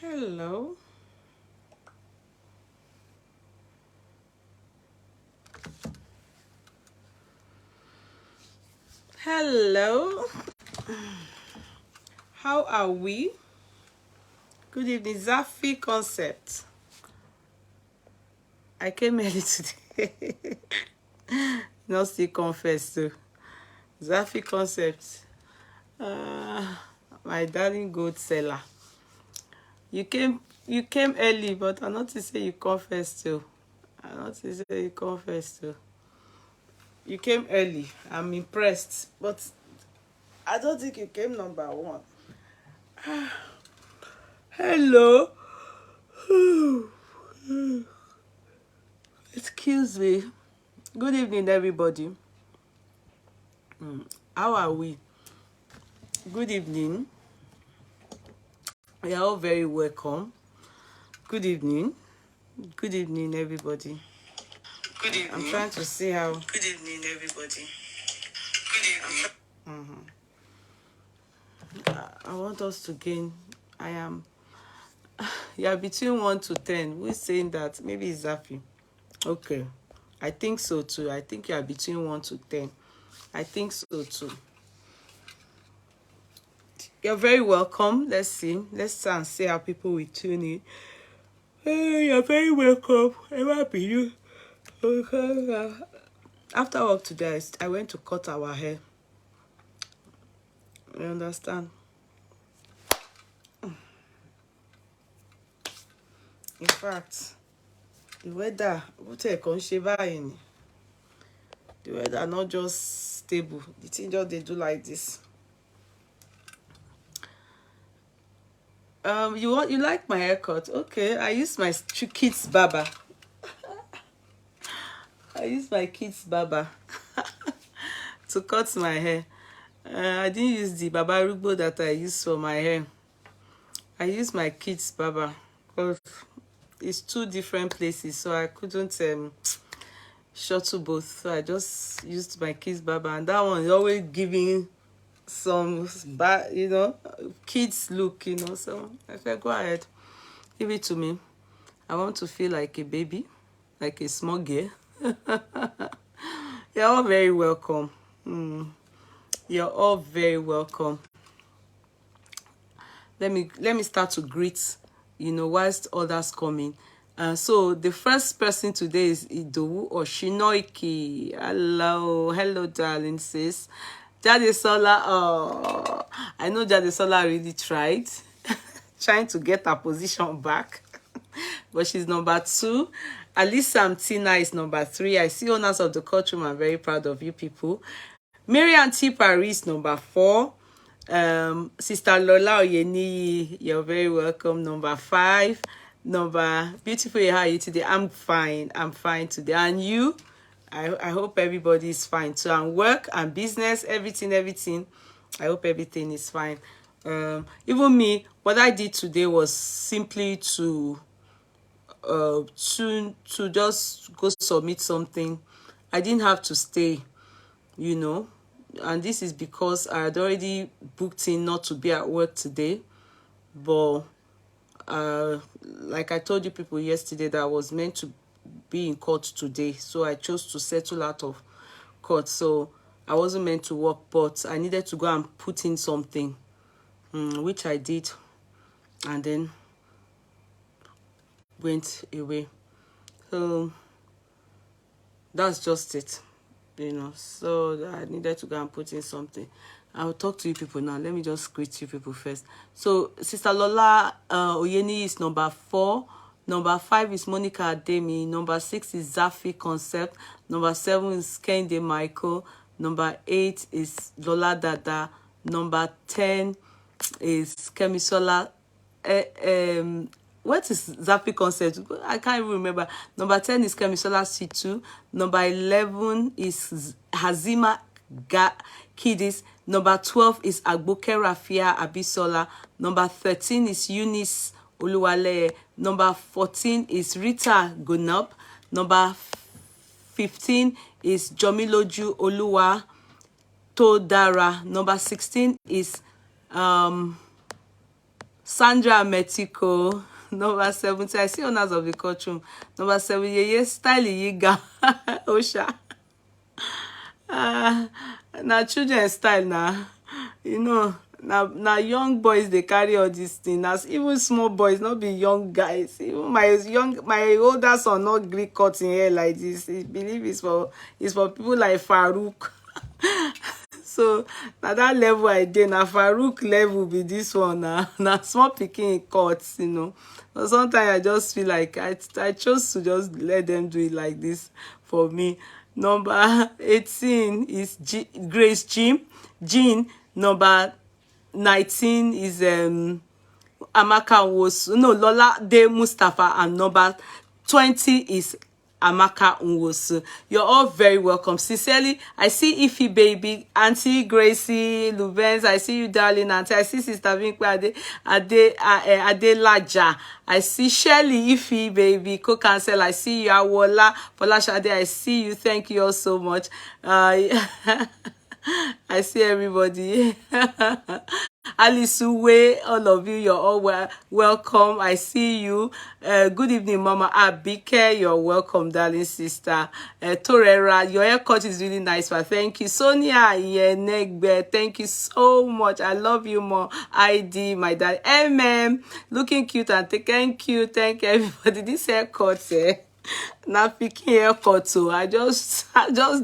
Hello. Hello. How are we? Good evening, Zaffy Concept. I came early today. Not still confess to Zaffy Concept. My darling gold seller. You came early, but I not to say you confess to. I not to say you confess to. You came early. I'm impressed, but I don't think you came number one. Hello. Excuse me. Good evening, everybody. How are we? Good evening. You are all very welcome. Good evening. Good evening, everybody. Good evening. I'm trying to see how. Good evening, everybody. Good evening. I want us to gain. I am. Yeah, between 1 to 10. Who's saying that? Maybe it's Zaffy. Okay. I think so too. I think you are between 1 to 10. I think so too. You're very welcome. Let's see. Let's try and see how people will tune in. Hey, you're very welcome. I'm happy you. Okay. After work today, I went to cut our hair. You understand? In fact, the weather, what a consheba. The weather not just stable. The thing just they do like this. You like my haircut? Okay, I use my kids barber. I use my kids barber to cut my hair. I didn't use the Baba Rugbo that I use for my hair. I use my kids barber because it's 2 different places, so I couldn't shuttle both. So I just used my kids barber, and that one is always giving some bad, kids look, So I said, go ahead, give it to me. I want to feel like a baby, like a small girl. You're all very welcome. You're all very welcome. Let me start to greet, whilst others coming. So the first person today is Idowu Oshinoiki. Hello, darling sis. Jadesola, I know Jadesola really tried, trying to get her position back, but she's number 2. Alisa Tina is number 3. I see owners of the courtroom. I'm very proud of you people. Marian T. Paris, number 4. Sister Lola Oyeni, you're very welcome, number 5. Beautiful, how are you today? I'm fine today. And you? I hope everybody is fine too. And work and business, everything. I hope everything is fine. Even me, what I did today was simply to just go submit something. I didn't have to stay, and this is because I had already booked in not to be at work today. But like I told you people yesterday, that I was meant to be in court today, so I chose to settle out of court. So I wasn't meant to work, but I needed to go and put in something, which I did, and then went away. So that's just it, so I needed to go and put in something. I'll talk to you people now. Let me just greet you people first. So Sister Lola Oyeni is number 4. Number 5 is Monica Ademi. Number 6 is Zaffy Concept. Number 7 is Kende Michael. Number 8 is Lola Dada. Number 10 is Kemisola. What is Zaffy Concept? I can't even remember. Number 10 is Kemisola C2. Number 11 is Hazima Kidis. Number 12 is Agboke Rafia Abisola. Number 13 is Eunice Oluwale. Number 14 is Rita Gunop. Number 15 is Jomiloju Oluwa Todara. Number 16 is Sandra Metiko, number 70. I see owners of the courtroom. Number 7, Yeye style yiga. Osha. Now children style now. You know, now young boys they carry all these things. As even small boys, not be young guys. Even my older son not Greek cutting hair like this. He believe it's for people like Farouk. So na that level I did. Na Farouk level be this one now. Now small picking cuts, you know. But sometimes I just feel like I chose to just let them do it like this for me. Number 18 is Grace Jean. Number 19 is Amaka Nwosu. No, Lola De Mustafa. And number 20 is Amaka Nwosu. You're all very welcome. Sincerely, I see Ify baby, Auntie Gracie, Lubens, I see you darling auntie, I see Sister Vinkwe Adelaja, I see Shelly, Ify baby, Co-Cancel, I see you, Awola, Folashade, I see you, thank you all so much. I see everybody. Alice Uwe, all of you, you're all welcome. I see you. Good evening, Mama Abike. You're welcome, darling sister. Torera, your haircut is really nice, but thank you. Sonia Yenegbe, thank you so much. I love you more. ID, my dad. Looking cute and thank you. Thank everybody. This haircut, now picking haircut, so I just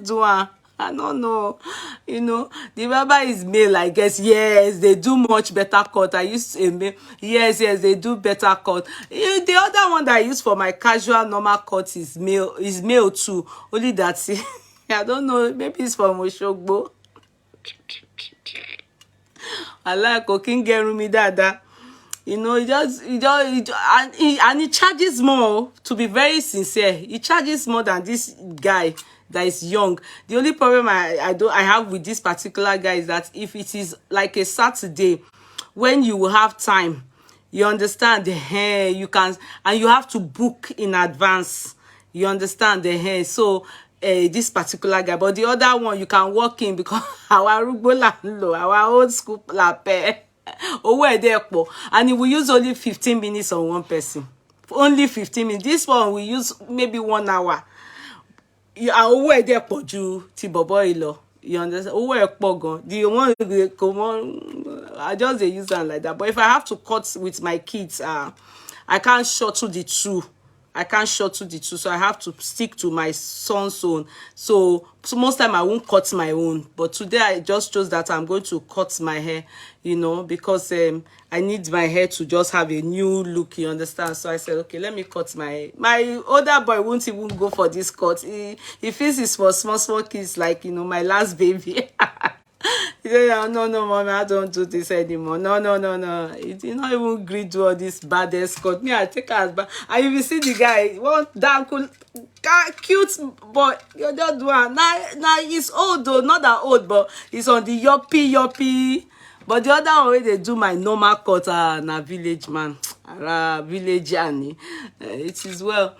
do it. I don't know, you know, the barber is male, I guess. Yes, they do much better cut. I used a male. Yes, they do better cut. The other one that I use for my casual normal cut is male too. Only that, I don't know, maybe it's from Oshogbo. I like cooking me dada. You know, and he charges more, to be very sincere. He charges more than this guy that is young. The only problem I have with this particular guy is that if it is like a Saturday when you will have time, you understand, the hair you can, and you have to book in advance, you understand, the hair. So this particular guy, but the other one you can walk in because our old school lape. And he will use only 15 minutes on one person. Only 15 minutes. This one will use maybe 1 hour. You are there for you, Tiboboilo. You understand? The one come on, I just use that like that. But if I have to cut with my kids, I can't shorten the two. So I have to stick to my son's own. So most time I won't cut my own. But today I just chose that I'm going to cut my hair, you know, because I need my hair to just have a new look, you understand? So I said, okay, let me cut my hair. My older boy won't even go for this cut. He feels it's for small kids, like, you know, my last baby. He said, no, mommy, I don't do this anymore. No. He did not even agree to all this bad escort. Me, I take her as bad. And if you see the guy, one damn cool, cute boy, you just do it. Now he's old though, not that old, but he's on the yoppy. But the other way they do my normal cut, na village man, village Annie. It is well.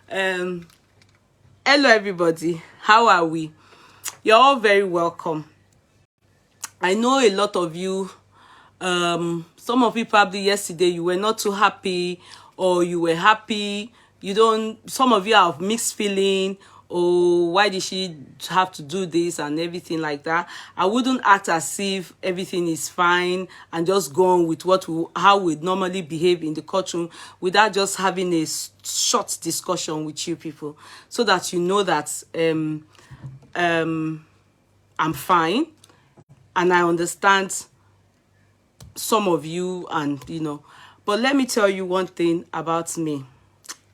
Hello everybody, how are we? You're all very welcome. I know a lot of you, some of you probably yesterday, you were not too happy, or you were happy. Some of you have mixed feeling, or why did she have to do this and everything like that. I wouldn't act as if everything is fine and just go on with how we normally behave in the courtroom without just having a short discussion with you people, so that you know that I'm fine. And I understand some of you, and you know, but let me tell you one thing about me,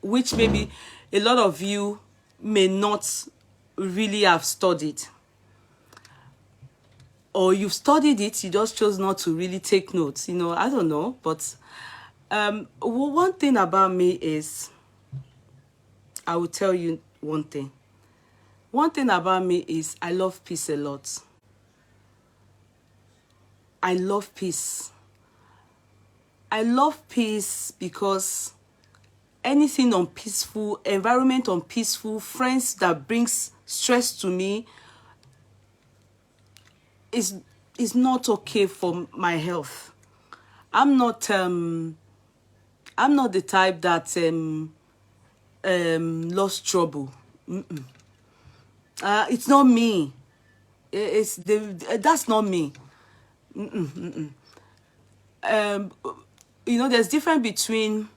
which maybe a lot of you may not really have studied, or you've studied it, you just chose not to really take notes, you know, I don't know. But one thing about me is, I will tell you one thing about me is I love peace a lot. I love peace. I love peace because anything unpeaceful, environment unpeaceful, friends that brings stress to me is not okay for my health. I'm not the type that lost trouble. It's not me. That's not me. You know, there's difference between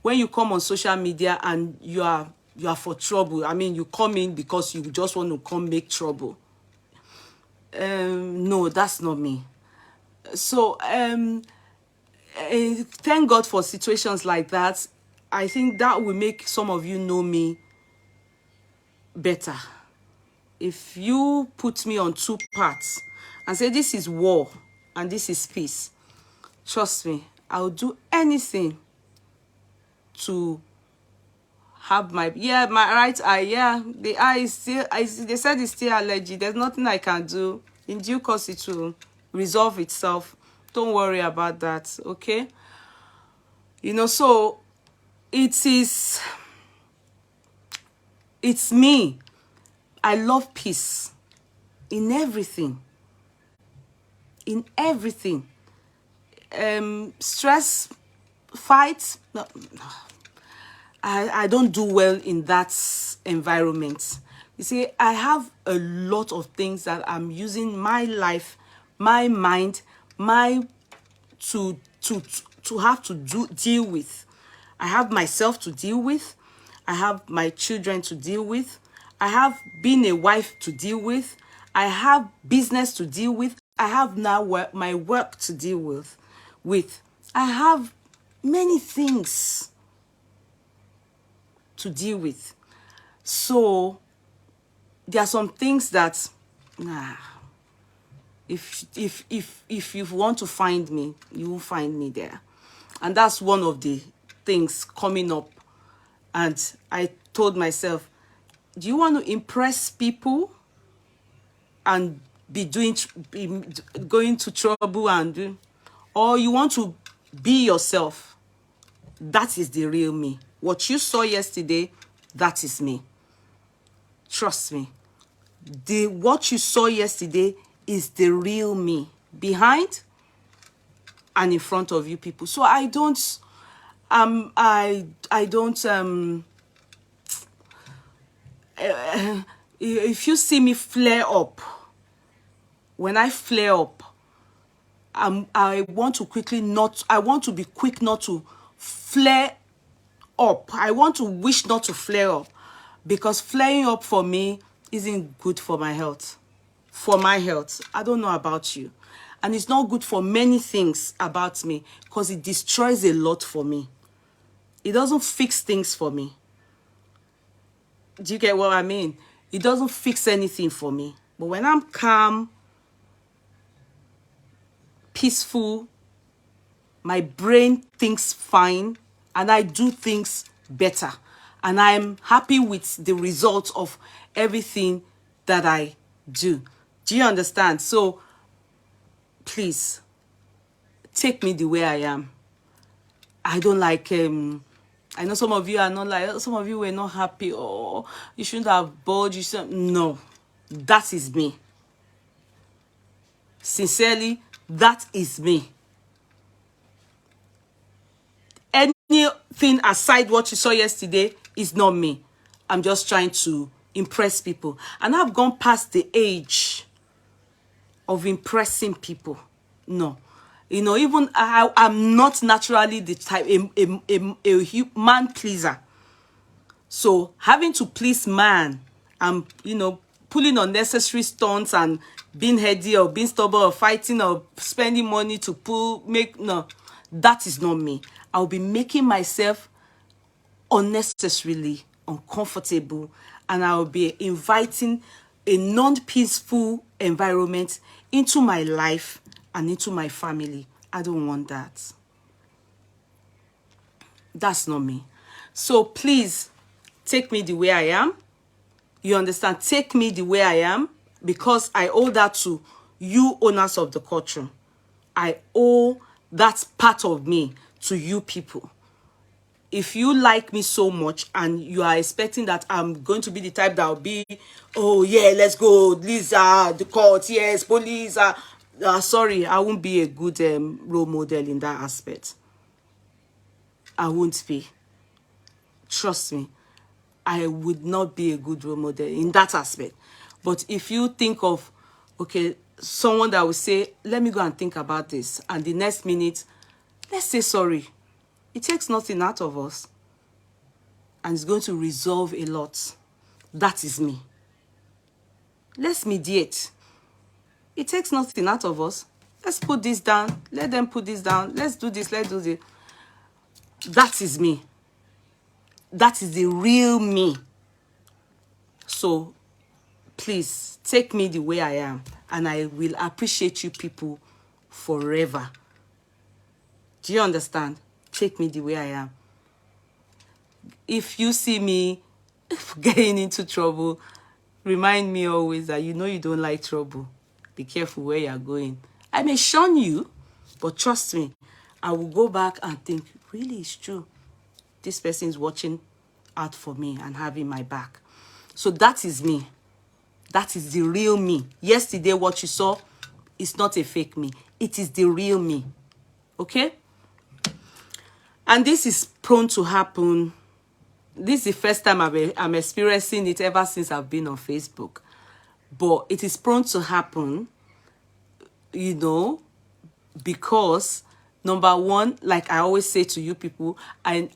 when you come on social media and you are for trouble. I mean, you come in because you just want to come make trouble. No, that's not me. So thank God for situations like that. I think that will make some of you know me better. If you put me on two parts and say this is war and this is peace, trust me, I'll do anything to have my right eye. Yeah, the eye is still, they said it's still allergy. There's nothing I can do. In due course it will resolve itself. Don't worry about that, okay? You know, so it's me. I love peace in everything. In everything. Stress, fight, no, I don't do well in that environment. You see, I have a lot of things that I'm using my life, my mind, to have to deal with. I have myself to deal with. I have my children to deal with. I have being a wife to deal with. I have business to deal with. I have now my work to deal with. I have many things to deal with. So there are some things that, if you want to find me, you will find me there. And that's one of the things coming up. And I told myself, do you want to impress people and be going to trouble or you want to be yourself? That is the real me. What you saw yesterday, that is me. Trust me. What you saw yesterday is the real me, behind and in front of you people. So I don't if you see me flare up, when I flare up, I want to be quick not to flare up. I want to wish not to flare up, because flaring up for me isn't good for my health. For my health, I don't know about you, and it's not good for many things about me, because it destroys a lot for me. It doesn't fix things for me. Do you get what I mean? It doesn't fix anything for me. But when I'm calm, peaceful, my brain thinks fine, and I do things better, and I'm happy with the results of everything that I do. Do you understand? So please take me the way I am. I don't like I know some of you are not like, some of you were not happy, or you shouldn't have bored. You should. No, that is me. Sincerely, that is me. Anything aside what you saw yesterday is not me. I'm just trying to impress people. And I've gone past the age of impressing people. No. You know, even I'm not naturally the type, a man pleaser. So having to please man and, you know, pulling unnecessary stunts and being heady or being stubborn or fighting or spending money to no, that is not me. I'll be making myself unnecessarily uncomfortable, and I'll be inviting a non-peaceful environment into my life and into my family. I don't want that. That's not me. So please take me the way I am. You understand? Take me the way I am, because I owe that to you, owners of the culture. I owe that part of me to you people. If you like me so much and you are expecting that I'm going to be the type that will be, oh yeah, let's go, Lisa, the court, yes, police, sorry, I won't be a good role model in that aspect. I won't be. Trust me. I would not be a good role model in that aspect. But if you think of, okay, someone that will say, let me go and think about this, and the next minute, let's say sorry. It takes nothing out of us, and it's going to resolve a lot. That is me. Let's mediate. It takes nothing out of us. Let's put this down. Let them put this down. Let's do this. Let's do this. That is me. That is the real me. So please take me the way I am, and I will appreciate you people forever. Do you understand? Take me the way I am. If you see me getting into trouble, remind me always that you know you don't like trouble. Be careful where you're going. I may shun you, but trust me, I will go back and think, really, it's true. This person is watching out for me and having my back. So that is me. That is the real me. Yesterday, what you saw is not a fake me. It is the real me. Okay? And this is prone to happen. This is the first time I'm experiencing it ever since I've been on Facebook. But it is prone to happen, you know, because number one, like I always say to you people, I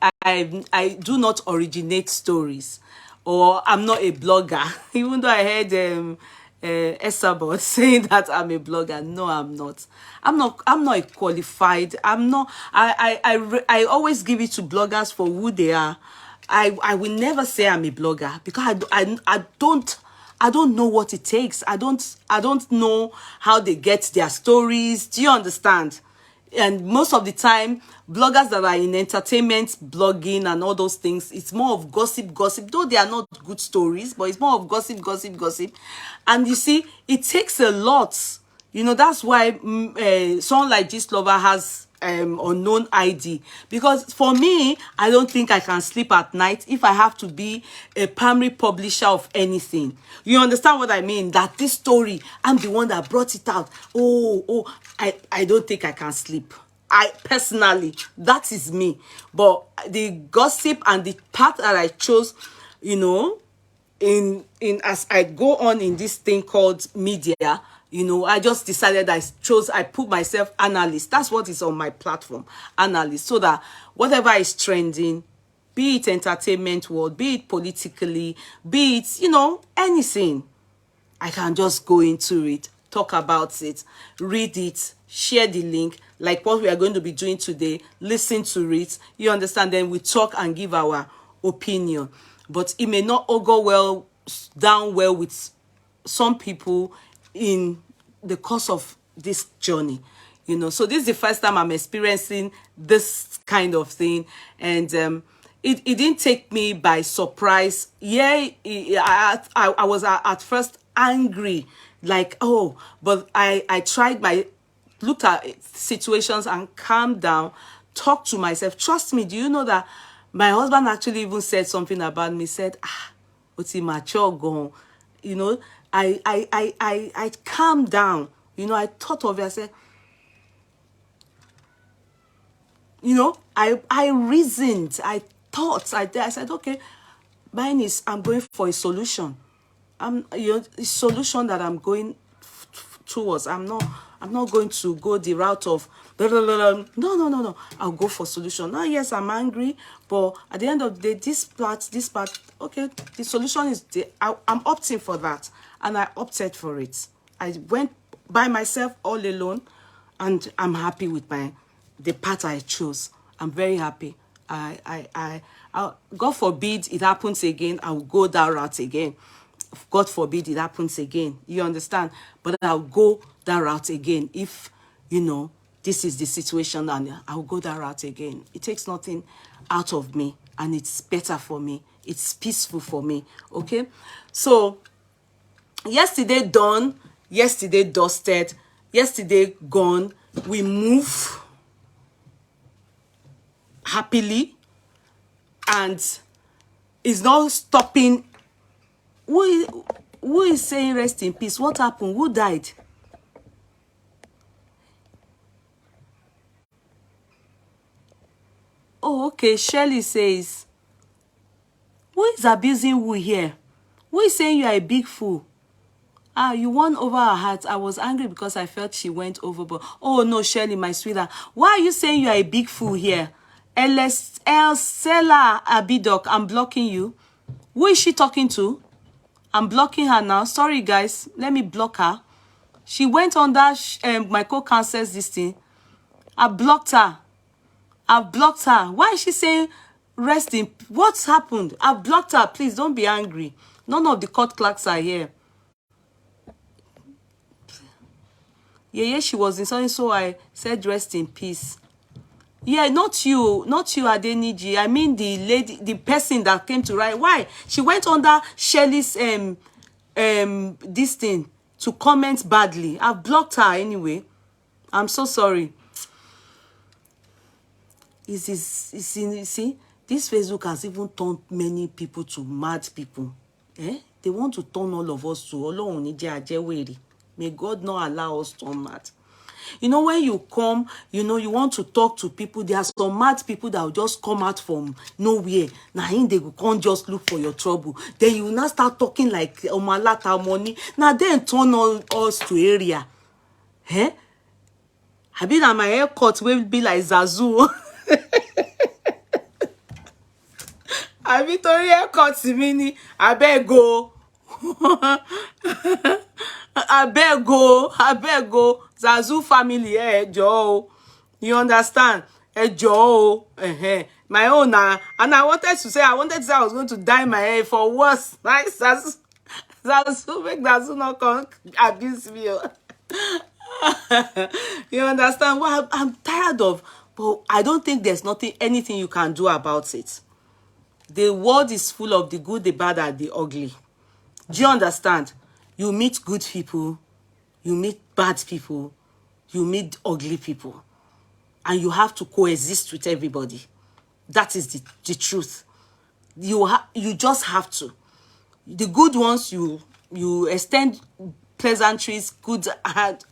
do not originate stories, or I'm not a blogger. Even though I heard Esabod saying that I'm a blogger. No, I'm not. I'm not a qualified. I'm not. I always give it to bloggers for who they are. I will never say I'm a blogger, because I don't know what it takes. I don't know how they get their stories. Do you understand? And most of the time, bloggers that are in entertainment, blogging and all those things, it's more of gossip, though they are not good stories, but it's more of gossip. And you see, it takes a lot. You know, that's why someone like this lover has unknown ID. Because for me, I don't think I can sleep at night if I have to be a primary publisher of anything. You understand what I mean? That this story, I'm the one that brought it out. I don't think I can sleep. I personally, that is me. But the gossip and the path that I chose, you know, in as I go on in this thing called media, you know, I just decided I put myself analyst. That's what is on my platform, analyst, so that whatever is trending, be it entertainment world, be it politically, be it, you know, anything, I can just go into it, talk about it, read it, share the link, like what we are going to be doing today, listen to it, you understand? Then we talk and give our opinion. But it may not all go down well with some people in the course of this journey, you know. So this is the first time I'm experiencing this kind of thing, and it didn't take me by surprise. Yeah, I was at first angry, like, oh, but I tried looked at situations and calmed down, talked to myself. Trust me, do you know that my husband actually even said something about me, said, what's immature gone, you know. I calmed down, you know. I thought of it. I said, you know, I reasoned, I thought, I said, okay, mine is, I'm going for a solution. You know, a solution that I'm going towards. I'm not going to go the route of no. I'll go for solution. Oh yes, I'm angry, but at the end of the day, this part, okay, the solution is I'm opting for that, and I opted for it. I went by myself, all alone, and I'm happy with the path I chose. I'm very happy. God forbid it happens again, I will go that route again. God forbid it happens again. You understand? But I'll go that route again if, you know, this is the situation, and I'll go that route again. It takes nothing out of me, and it's better for me. It's peaceful for me. Okay? So, yesterday done, yesterday dusted, yesterday gone. We move happily, and it's not stopping. Who is saying rest in peace? What happened? Who died? Oh, okay. Shirley says, who is abusing who here? Who is saying you are a big fool? Ah, you won over her heart. I was angry because I felt she went overboard. Oh, no, Shirley, my sweetheart. Why are you saying you are a big fool here? Elsela Abidok, I'm blocking you. Who is she talking to? I'm blocking her now. Sorry, guys. Let me block her. She went on that my co-counsel's this thing. I blocked her. I've blocked her. Why is she saying rest in... What's happened? I've blocked her. Please, don't be angry. None of the court clerks are here. Yeah, she was insulting, so I said rest in peace. Yeah, not you, Adeniji. I mean the lady, the person that came to write. Why? She went under Shelley's this thing to comment badly. I've blocked her anyway. I'm so sorry. You see, this Facebook has even turned many people to mad people. They want to turn all of us to Olohun. May God not allow us to turn mad. You know, when you come, you know, you want to talk to people, there are some mad people that will just come out from nowhere. Now, they can't just look for your trouble. Then you will not start talking like Omalata money. Now, then turn all us to area. I been at my haircut will be like Zazu. I be to haircut mini. I beg go. I beg go. Zazu family, Joe. You understand? Joe. My own, and I wanted to say I was going to dye my hair for worse. Nice, Zazu, make Zazu not come abuse me. You understand? Well, I'm tired of, but I don't think there's anything you can do about it. The world is full of the good, the bad, and the ugly. Do you understand? You meet good people, you meet bad people, you meet ugly people, and you have to coexist with everybody. That is the truth. You just have to. The good ones, you extend pleasantries, good,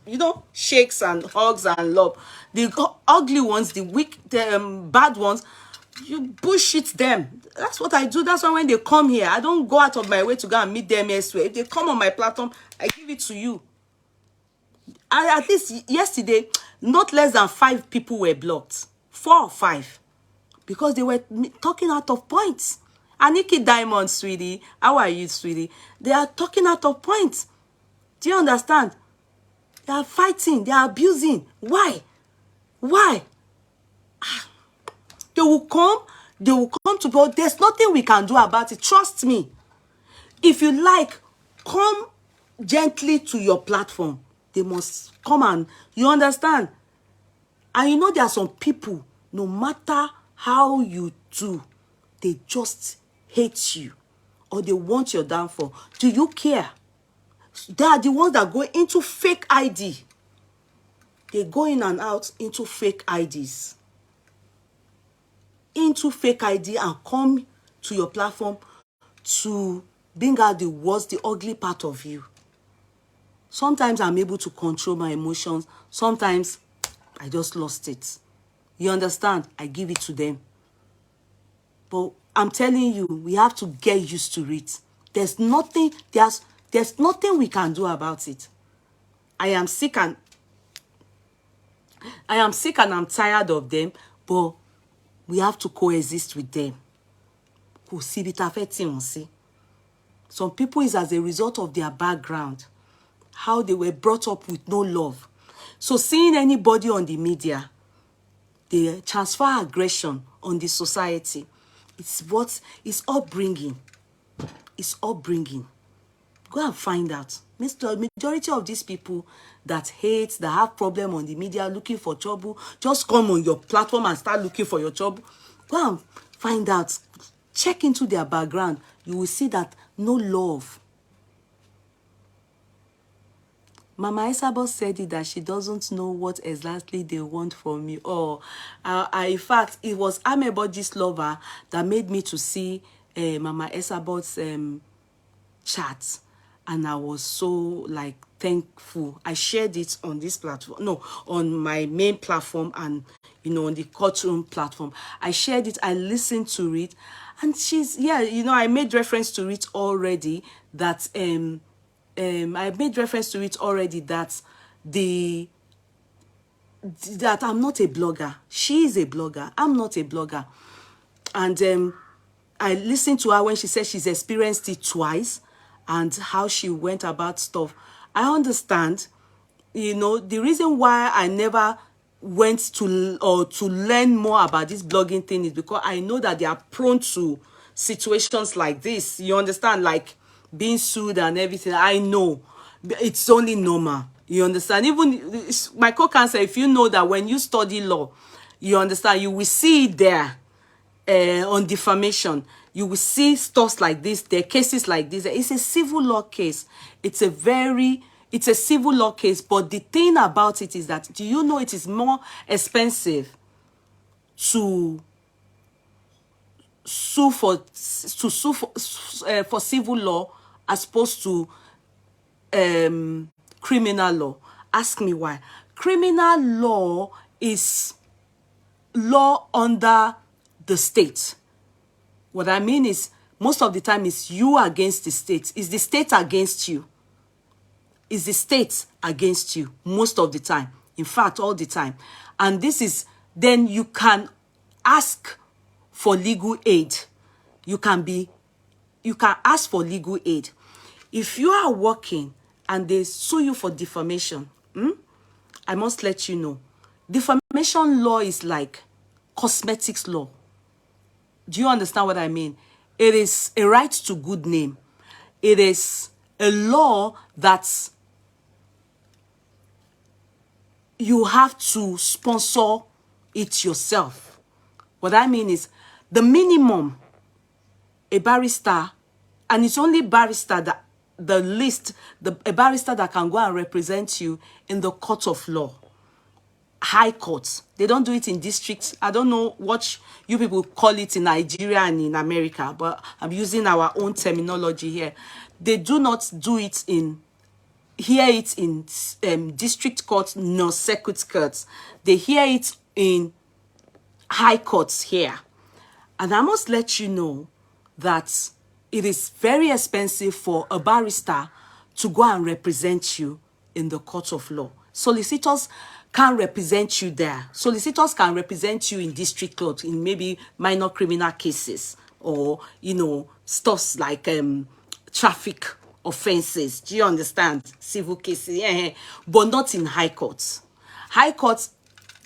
you know, shakes and hugs and love. The ugly ones, the weak, the bad ones, you bullshit them. That's what I do. That's why when they come here, I don't go out of my way to go and meet them elsewhere. If they come on my platform, I give it to you. At least yesterday, not less than 5 people were blocked. 4 or 5. Because they were talking out of points. Aniki Diamond, sweetie. How are you, sweetie? They are talking out of points. Do you understand? They are fighting. They are abusing. Why? Why? They will come to God. There's nothing we can do about it. Trust me. If you like, come gently to your platform. They must come and, you understand? And you know there are some people, no matter how you do, they just hate you or they want your downfall. Do you care? They are the ones that go into fake ID. They go in and out into fake IDs. Into fake ID and come to your platform to bring out the worst, the ugly part of you. Sometimes I'm able to control my emotions. Sometimes I just lost it. You understand? I give it to them. But I'm telling you, we have to get used to it. There's nothing we can do about it. I am sick and I'm tired of them, but we have to coexist with them. Some people is as a result of their background, how they were brought up with no love. So seeing anybody on the media, they transfer aggression on the society. It's upbringing. It's upbringing. Go and find out. The majority of these people that hate, that have problem on the media, looking for trouble, just come on your platform and start looking for your trouble. Go and find out. Check into their background. You will see that no love. Mama Isabel said it that she doesn't know what exactly they want from me. Oh, in fact, it was Amebody's lover that made me to see Mama Isabel's chat. and I was so like thankful. I shared it on this platform, no, on my main platform, and on the courtroom platform. I shared it, I listened to it, and she's, yeah, I made reference to it already, that I made reference to it already, that that I'm not a blogger. She is a blogger. I'm not a blogger. And I listened to her when she said she's experienced it twice and how she went about stuff. I understand, the reason why I never went to learn more about this blogging thing is because I know that they are prone to situations like this. You understand, like being sued and everything. I know it's only normal. You understand? Even my co-counsel, if you know that when you study law, you understand, you will see it there on defamation. You will see stuff like this, there are cases like this. It's a civil law case. It's a civil law case. But the thing about it is that, do you know it is more expensive to sue for civil law as opposed to criminal law? Ask me why. Criminal law is law under the state. What I mean is, most of the time it's you against the state. It's the state against you. It's the state against you most of the time. In fact, all the time. And this is, then you can ask for legal aid. You can ask for legal aid. If you are working and they sue you for defamation, I must let you know, defamation law is like cosmetics law. Do you understand what I mean? It is a right to good name. It is a law that you have to sponsor it yourself. What I mean is, the minimum a barrister, and it's only barrister that a barrister that can go and represent you in the court of law. High courts. They don't do it in districts. I don't know what you people call it in Nigeria and in America, but I'm using our own terminology here. They do not do it in district courts nor circuit courts. They hear it in high courts here. And I must let you know that it is very expensive for a barrister to go and represent you in the court of law. Solicitors can't represent you there. Solicitors can represent you in district court, in maybe minor criminal cases, or, stuff like traffic offenses. Do you understand? Civil cases, yeah, but not in high courts. High courts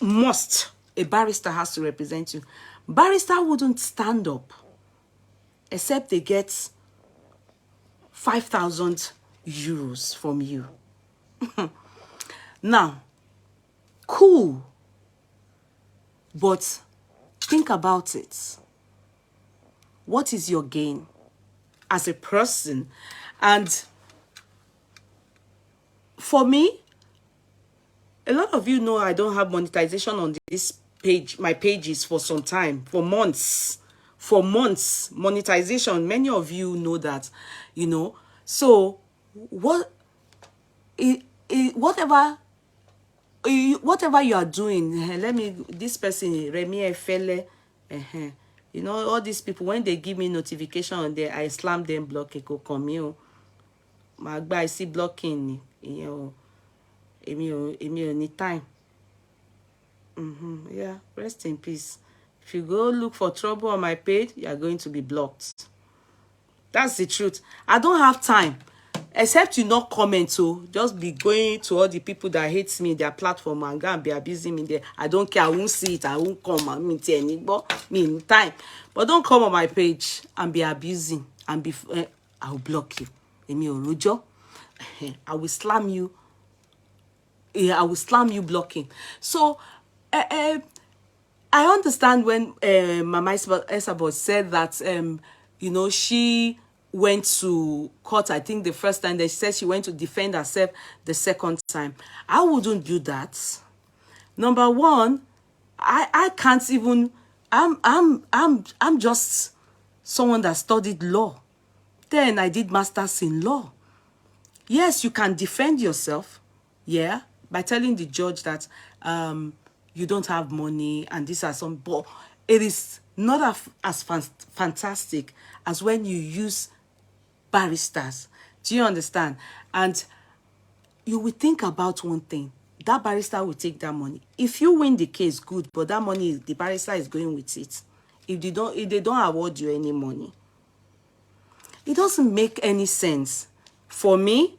a barrister has to represent you. Barrister wouldn't stand up except they get 5,000 euros from you. Now, cool, but think about it. What is your gain as a person? And for me, a lot of you know I don't have monetization on this page, my pages, for some time, for months. Monetization, many of you know that, So whatever you are doing, this person, Remy Efele, all these people, when they give me notification on there, I slam them, block it, come here. I see blocking, any time. Yeah, rest in peace. If you go look for trouble on my page, you are going to be blocked. That's the truth. I don't have time. Except you not comment, so just be going to all the people that hate me, their platform, and go and be abusing me there. I don't care. I won't see it. I won't come. I mean, in time. But don't come on my page and be abusing and be. I will block you. I will slam you. I will slam you blocking. So, I understand when Mama Esabod said that she went to court, I think the first time, they said she went to defend herself the second time. I wouldn't do that. Number one, I can't even, I'm just someone that studied law. Then I did masters in law. Yes, you can defend yourself, yeah, by telling the judge that you don't have money and these are some, but it is not as fantastic as when you use barristers. Do you understand? And you will think about one thing. That barrister will take that money. If you win the case, good, but that money, the barrister is going with it. If they don't award you any money, it doesn't make any sense. For me,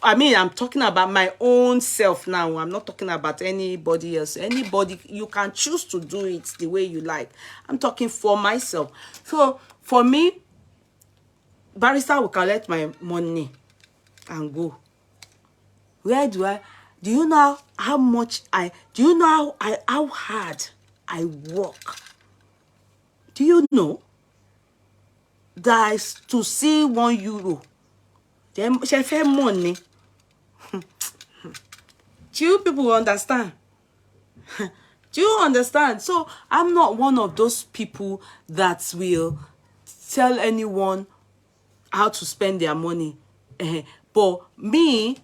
I mean, I'm talking about my own self now. I'm not talking about anybody else. Anybody, you can choose to do it the way you like. I'm talking for myself. So, for me, barrister will collect my money and go. Where do you know how much do you know how hard I work? Do you know that is to see €1? Then she fair money. Do you people understand? Do you understand? So I'm not one of those people that will tell anyone how to spend their money. But me,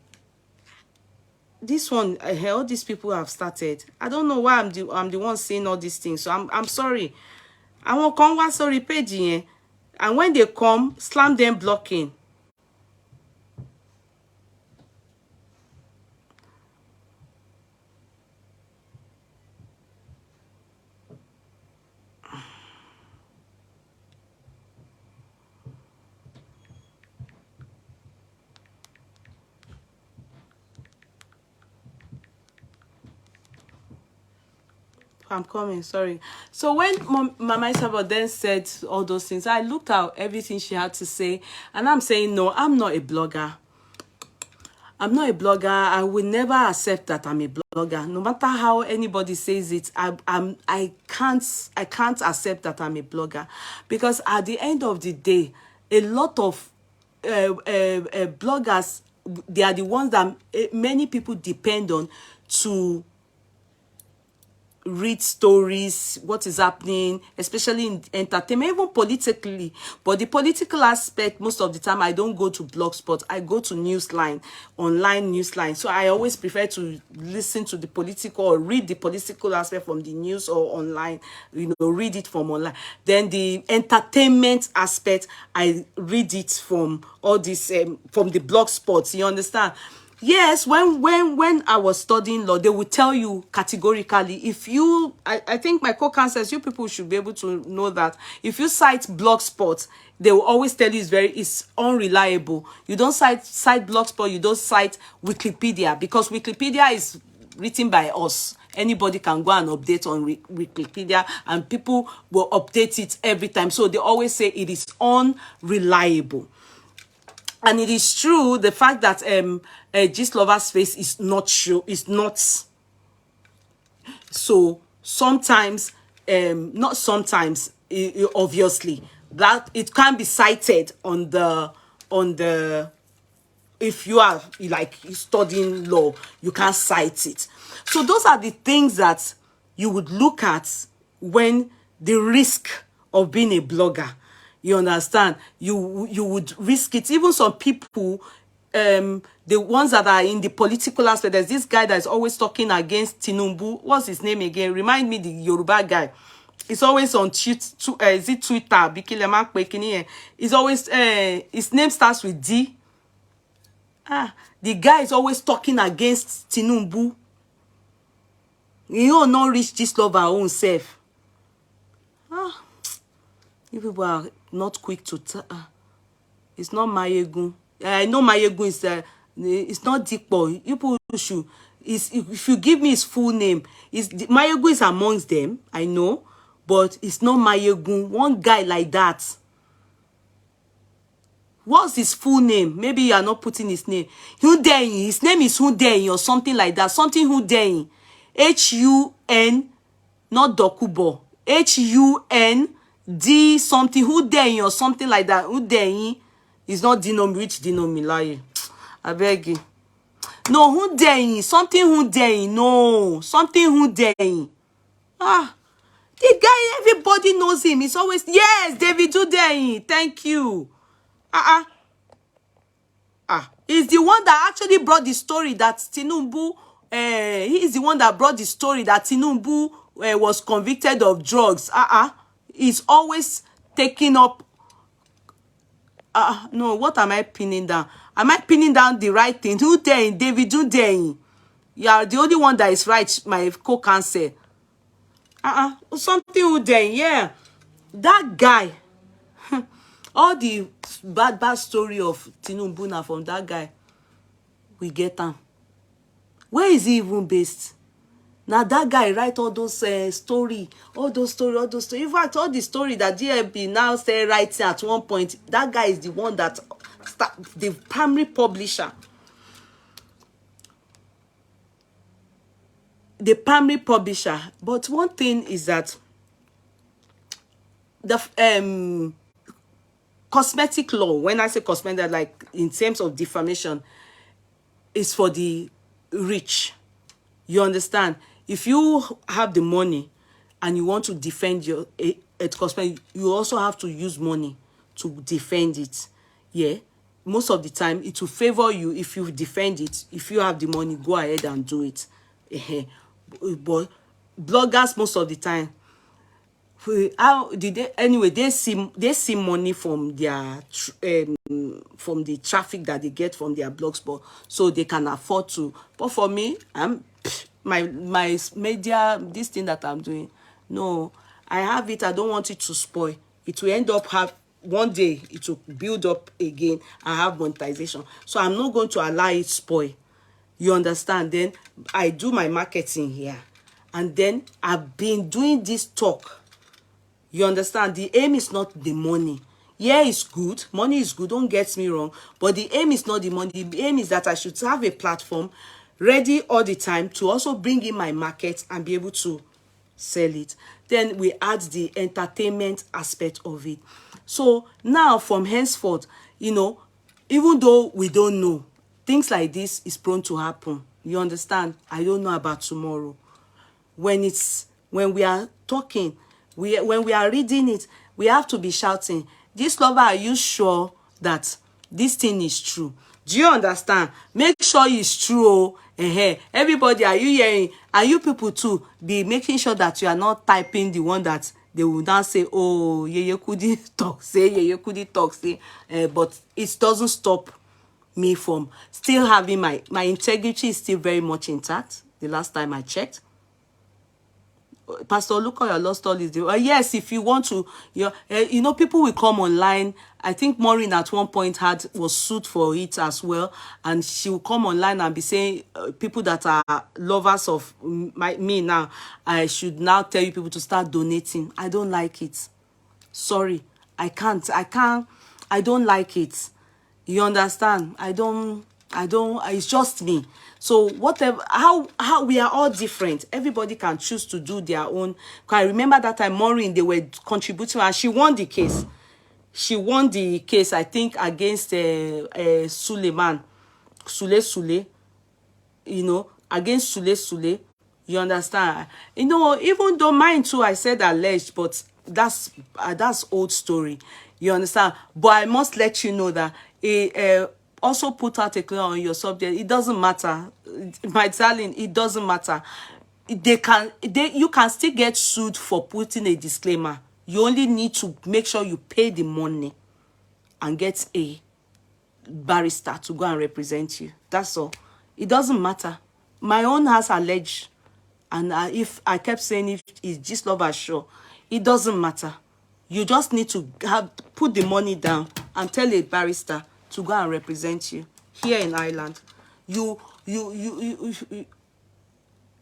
this one, all these people have started. I don't know why I'm the one saying all these things. So I'm sorry. I won't come wá sórí page yẹn. And when they come, slam them blocking. I'm coming, sorry. So when Mama Isabel then said all those things, I looked at everything she had to say, and I'm saying, no, I'm not a blogger. I'm not a blogger. I will never accept that I'm a blogger. No matter how anybody says it, I can't accept that I'm a blogger, because at the end of the day, a lot of bloggers, they are the ones that many people depend on to read stories, what is happening, especially in entertainment, even politically. But the political aspect, most of the time, I don't go to Blogspot. I go to Newsline, online Newsline. So I always prefer to listen to the political or read the political aspect from the news or online, read it from online. Then the entertainment aspect, I read it from all this, from the Blogspot. You understand? Yes, when I was studying law, they would tell you categorically, if you, I think my co-counselors, you people should be able to know that if you cite Blogspot, they will always tell you it's unreliable. You don't cite Blogspot, you don't cite Wikipedia, because Wikipedia is written by us. Anybody can go and update on Wikipedia, and people will update it every time. So they always say it is unreliable. And it is true, the fact that Gist Lover's face is not show, is not. So sometimes, not sometimes, obviously, that it can be cited on the if you are like studying law, you can't cite it. So those are the things that you would look at when the risk of being a blogger. You understand? You would risk it. Even some people, the ones that are in the political aspect, there's this guy that is always talking against Tinubu. What's his name again? Remind me, the Yoruba guy. He's always on is it Twitter? He's always, his name starts with D. The guy is always talking against Tinubu. You don't not reach this love our own self. You people are not quick to it's not Mayegun. I know Mayegun is it's not Dikpo. You people should, if you give me his full name, Mayegun is amongst them, I know, but it's not Mayegun. One guy like that. What's his full name? Maybe you are not putting his name. Hundeyin. His name is Hundeyin or something like that. Something Hundeyin. H-U-N, not Dokubo. H-U-N-D something. Hundeyin or something like that. Hundeyin is not Dinom. Which Dinom lie? I beg you. No, Hundeyin. Something Hundeyin. No. Something Hundeyin. The guy, everybody knows him. He's always, yes, David Hundeyin. Thank you. He's the one that actually brought the story that Tinubu, he is the one that brought the story that Tinubu was convicted of drugs. He's always taking up, no, what am I pinning down? Am I pinning down the right thing? Who then? David, who then? You are the only one that is right, my co-counsel. Something who then, yeah. That guy, all the bad story of Tinubu now from that guy, we get him. Where is he even based? Now that guy write all those story. In fact, all the story that DLB now say writing at one point, that guy is the one that the primary publisher. The primary publisher. But one thing is that the cosmetic law, when I say cosmetic, like in terms of defamation, is for the rich. You understand? If you have the money and you want to defend your cosmetic, you also have to use money to defend it. Yeah. Most of the time, it will favor you if you defend it. If you have the money, go ahead and do it. But bloggers, most of the time, how did they, anyway, they see money from their from the traffic that they get from their blogs, but so they can afford to. But for me, my media, this thing that I'm doing, no, I have it, I don't want it to spoil. It will end up one day it will build up again and have monetization, so I'm not going to allow it spoil. You understand? Then I do my marketing here, and then I've been doing this talk. You understand? The aim is not the money. Yeah, it's good. Money is good. Don't get me wrong. But the aim is not the money. The aim is that I should have a platform ready all the time to also bring in my market and be able to sell it. Then we add the entertainment aspect of it. So now from henceforth, you know, even though we don't know, things like this is prone to happen. You understand? I don't know about tomorrow. When we are talking, when we are reading it, we have to be shouting, this lover, are you sure that this thing is true? Do you understand? Make sure it's true. Oh. Everybody, are you hearing? Are you people too be making sure that you are not typing the one that they will now say, oh, Yeye Kudi talk, say, Yeye Kudi talk, say, but it doesn't stop me from still having my integrity is still very much intact. The last time I checked. Pastor, look at your lost all is yes, if you want to, you know, people will come online. I think Maureen at one point was sued for it as well, and she will come online and be saying people that are lovers of me now, I should now tell you people to start donating. I don't like it. Sorry, I can't. I don't like it. You understand? I don't, it's just me. So whatever, how we are all different. Everybody can choose to do their own. I remember that time Maureen, they were contributing and she won the case. She won the case, I think, against Sule, you know, against Sule. You understand? You know, even though mine too, I said alleged, but that's old story. You understand? But I must let you know that also put out a clear on your subject. It doesn't matter, my darling. It doesn't matter. You can still get sued for putting a disclaimer. You only need to make sure you pay the money and get a barrister to go and represent you. That's all. It doesn't matter. My own has alleged, and if I kept saying if it's just love sure, it doesn't matter. You just need to put the money down and tell a barrister to go and represent you here in Ireland.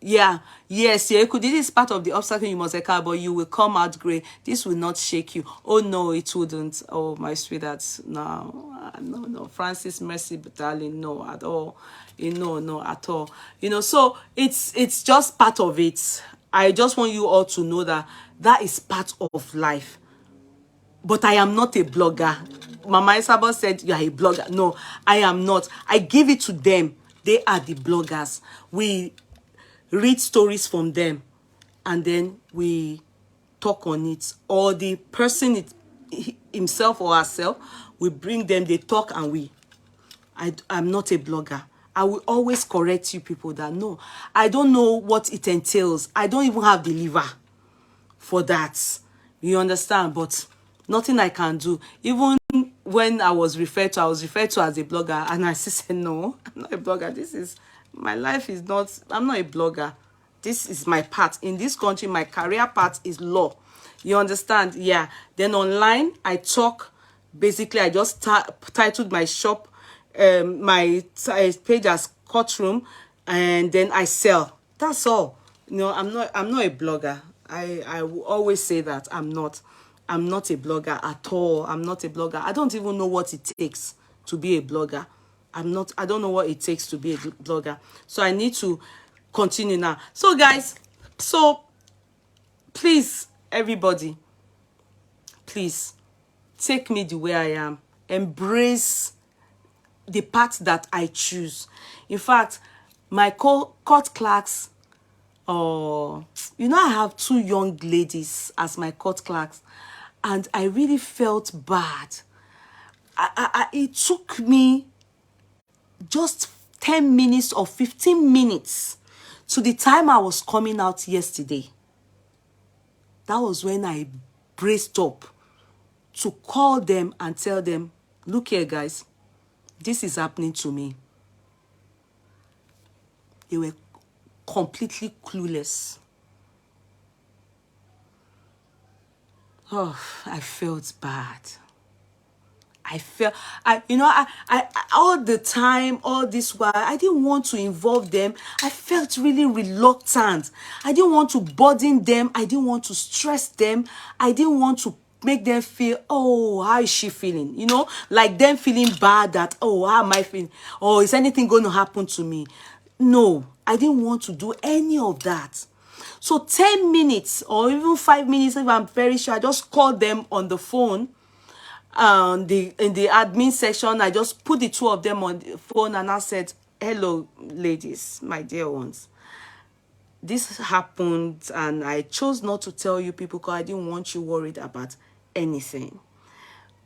Yes, this is part of the obstacle you must encounter, but you will come out great. This will not shake you. Oh no, it wouldn't. Oh my sweetheart, no, Francis, mercy, darling, no at all. No at all. You know, so it's just part of it. I just want you all to know that is part of life. But I am not a blogger. Mama Isabel said, you are a blogger. No, I am not. I give it to them. They are the bloggers. We read stories from them, and then we talk on it. Or the person himself or herself, we bring them, they talk, and I'm not a blogger. I will always correct you people that no, I don't know what it entails. I don't even have the liver for that. You understand? But nothing I can do. Even when I was referred to as a blogger, and I said, no, I'm not a blogger. This is, my life is not, I'm not a blogger. This is my path. In this country, my career path is law. You understand? Yeah. Then online, I talk. Basically, I just titled my shop, my page as courtroom, and then I sell. That's all. You know, I'm not a blogger. I will always say that I'm not a blogger at all. I'm not a blogger. I don't even know what it takes to be a blogger. I don't know what it takes to be a blogger. So I need to continue now. So guys, so please, everybody, please take me the way I am. Embrace the path that I choose. In fact, my court clerks, you know, I have 2 young ladies as my court clerks, and I really felt bad. It took me just 10 minutes or 15 minutes to the time I was coming out yesterday. That was when I braced up to call them and tell them, look here, guys, this is happening to me. They were completely clueless. Oh, I felt bad. I all the time, all this while, I didn't want to involve them. I felt really reluctant. I didn't want to burden them. I didn't want to stress them. I didn't want to make them feel, oh, how is she feeling? You know, like them feeling bad that, oh, how am I feeling? Oh, is anything going to happen to me? No, I didn't want to do any of that. So 10 minutes or even 5 minutes, if I'm very sure, I just called them on the phone. In the admin section, I just put the 2 of them on the phone and I said, hello, ladies, my dear ones. This happened and I chose not to tell you people because I didn't want you worried about anything.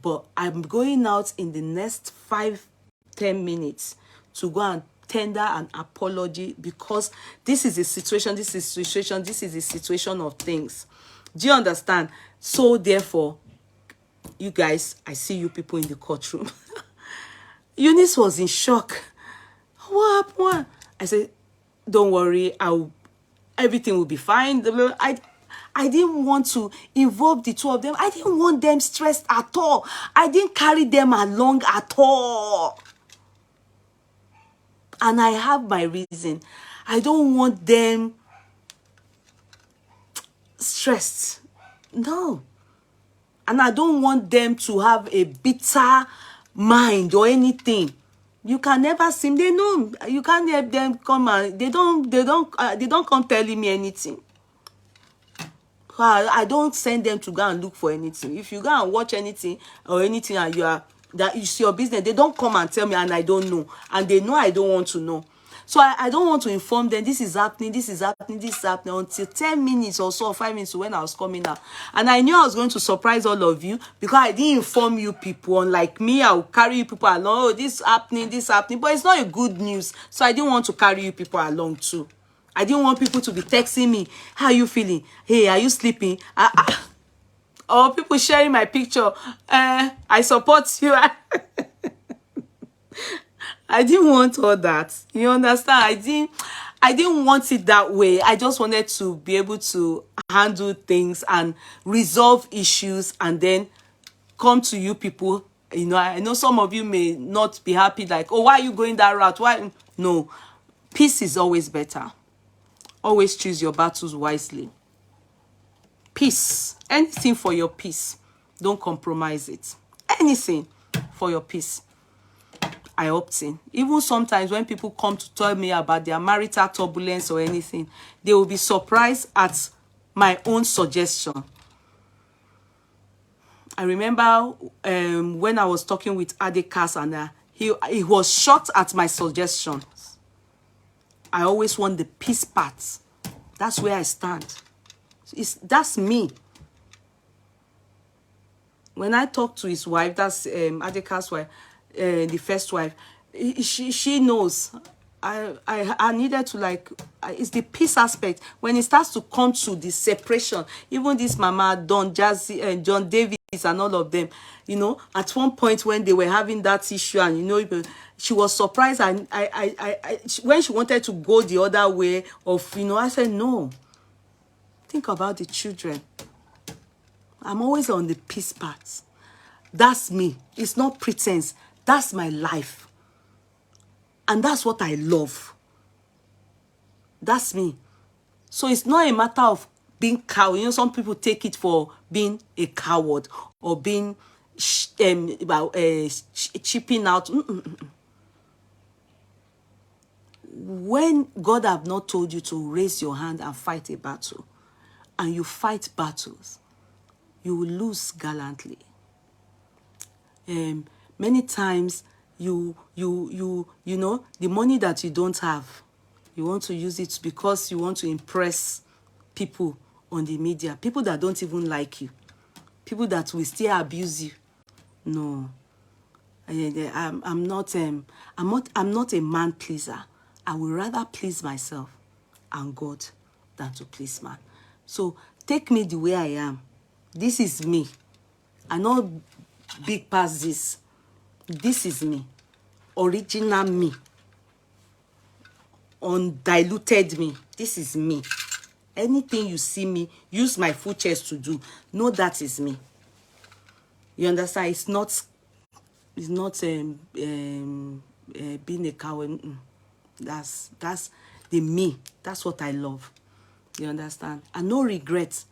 But I'm going out in the next 5-10 minutes to go and tender an apology because this is a situation, this is a situation of things. Do you understand? So therefore, you guys, I see you people in the courtroom. Eunice was in shock. What happened? I said, don't worry, everything will be fine. I didn't want to involve the 2 of them. I didn't want them stressed at all. I didn't carry them along at all. And I have my reason. I don't want them stressed. No. And I don't want them to have a bitter mind or anything. You can never see them. They know. You can't help them come and they don't come telling me anything. I don't send them to go and look for anything. If you go and watch anything or anything and that is your business, they don't come and tell me and I don't know. And they know I don't want to know. So I don't want to inform them, this is happening, this is happening, this is happening, until 10 minutes or so, 5 minutes when I was coming out. And I knew I was going to surprise all of you because I didn't inform you people. Unlike me, I will carry you people along. Oh, this happening. But it's not a good news. So I didn't want to carry you people along too. I didn't want people to be texting me, how are you feeling? Hey, are you sleeping? Or people sharing my picture. I support you. I didn't want all that. You understand? I didn't want it that way. I just wanted to be able to handle things and resolve issues and then come to you people. You know, I know some of you may not be happy, like, oh, why are you going that route? Why? No. Peace is always better. Always choose your battles wisely. Peace. Anything for your peace. Don't compromise it. Anything for your peace. I opt in. Even sometimes when people come to tell me about their marital turbulence or anything, they will be surprised at my own suggestion. I remember when I was talking with Adekas and he was shocked at my suggestions. I always want the peace part. That's where I stand. That's me. When I talked to his wife, that's Adeka's wife, the first wife, she knows. I needed to, like, it's the peace aspect. When it starts to come to the separation, even this Mama Don Jazzy and John Davis and all of them, you know, at one point when they were having that issue, and you know, she was surprised, and when she wanted to go the other way of, you know, I said, no, think about the children. I'm always on the peace path. That's me. It's not pretense. That's my life. And that's what I love. That's me. So it's not a matter of being coward. You know, some people take it for being a coward or being chipping out. When God have not told you to raise your hand and fight a battle, and you fight battles, you will lose gallantly. Many times, you know, the money that you don't have, you want to use it because you want to impress people on the media, people that don't even like you, people that will still abuse you. No, I'm not a man pleaser. I would rather please myself and God than to please man. So take me the way I am. This is me. I know big past this. This is me. Original me. Undiluted me. This is me. Anything you see me use my full chest to do, know that is me. You understand? It's not being a coward. That's the me. That's what I love. You understand? And no regrets.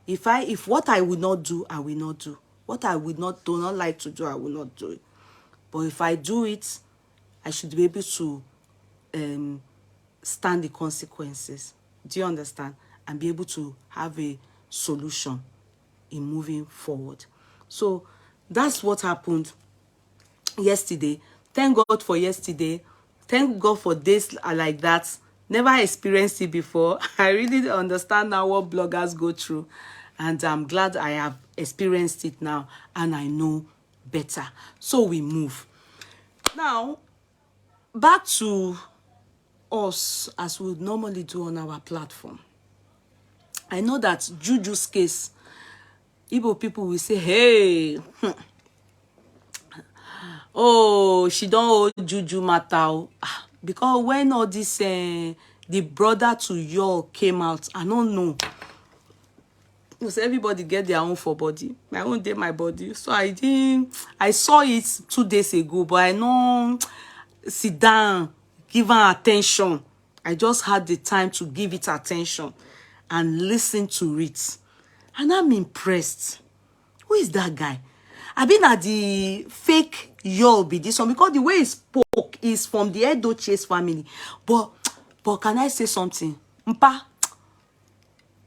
If what I will not do, I will not do. What I would not do, not like to do, I will not do it. But if I do it, I should be able to stand the consequences. Do you understand? And be able to have a solution in moving forward. So that's what happened yesterday. Thank God for yesterday. Thank God for days like that. Never experienced it before. I really understand now what bloggers go through. And I'm glad I have experienced it now. And I know better. So we move. Now, back to us as we would normally do on our platform. I know that Juju's case, Igbo people will say, hey, oh, she don't hold Juju matter. Because when all this, the brother to Yor came out, I don't know. Because everybody get their own for body. My own day, my body. So I saw it 2 days ago, but I know sit down, give her attention. I just had the time to give it attention and listen to it. And I'm impressed. Who is that guy? I've been at the fake Yor be this one because the way he spoke is from the Edo Chase family. But can I say something? Mpa,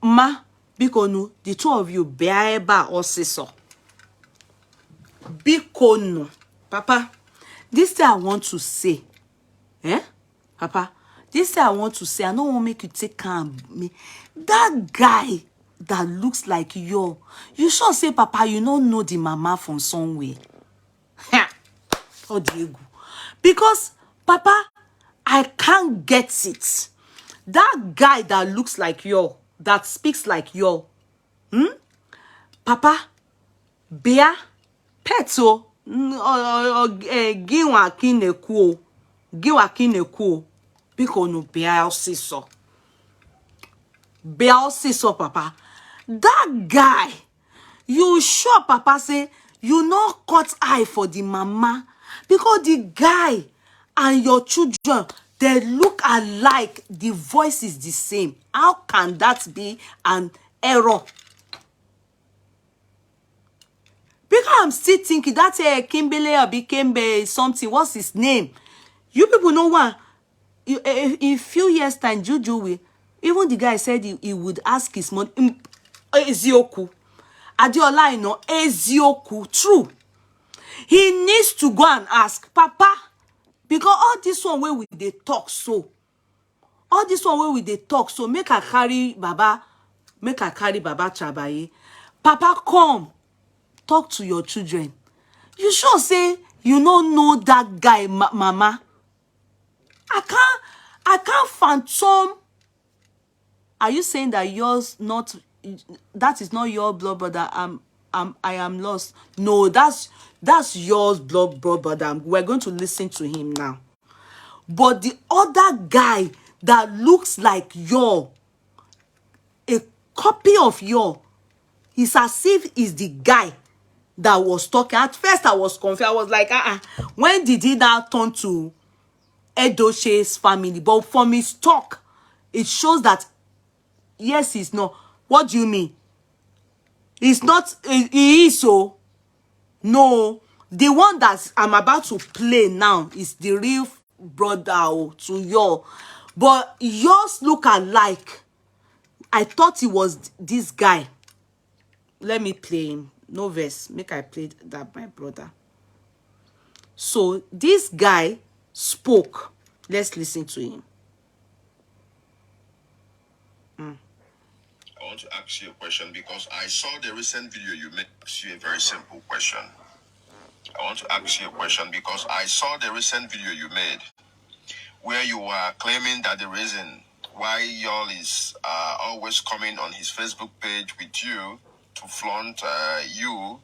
Ma, Bikonu, the two of you, Beaeba or Siso. Bikonu. Papa, this thing I want to say. Papa, this thing I want to say, I don't want to make you take me. That guy that looks like you sure say, Papa, you don't know the mama from somewhere. Oh, Diego. Because, Papa, I can't get it. That guy that looks like you, that speaks like you, Papa, Bea, Peto, Giwa Kinekuo, because no Bea so. Bea so, Papa. That guy, you sure, Papa, say, you not cut eye for the mama, because the guy and your children, they look alike. The voice is the same. How can that be an error? Because I'm still thinking that Kimbele or Bikembe something. What's his name? You people know what? In a few years' time, Juju will. Even the guy said he would ask his mom. Ezioku. Adiola, you know, Ezioku. True. He needs to go and ask, Papa. Because all this one where we they talk so. All this one where we they talk so. Make her carry Baba Chabaye. Papa, come. Talk to your children. You sure say you don't know that guy, Mama. I can't phantom. Are you saying that that is not your blood brother? I am lost. No, that's yours blood brother. We're going to listen to him now. But the other guy that looks like a copy of it's as if is the guy that was talking. At first, I was confused. I was like, when did he now turn to Edoche's family? But from his talk, it shows that, yes, he's not. What do you mean? He's not, he is so. No, the one that I'm about to play now is the real brother to your. But yours look alike. I thought it was this guy. Let me play him. No verse. Make I play that, my brother. So this guy spoke. Let's listen to him. I want to ask you a question because I saw the recent video you made. Ask you a very simple question. I want to ask you a question because I saw the recent video you made where you were claiming that the reason why y'all is always coming on his Facebook page with you to flaunt you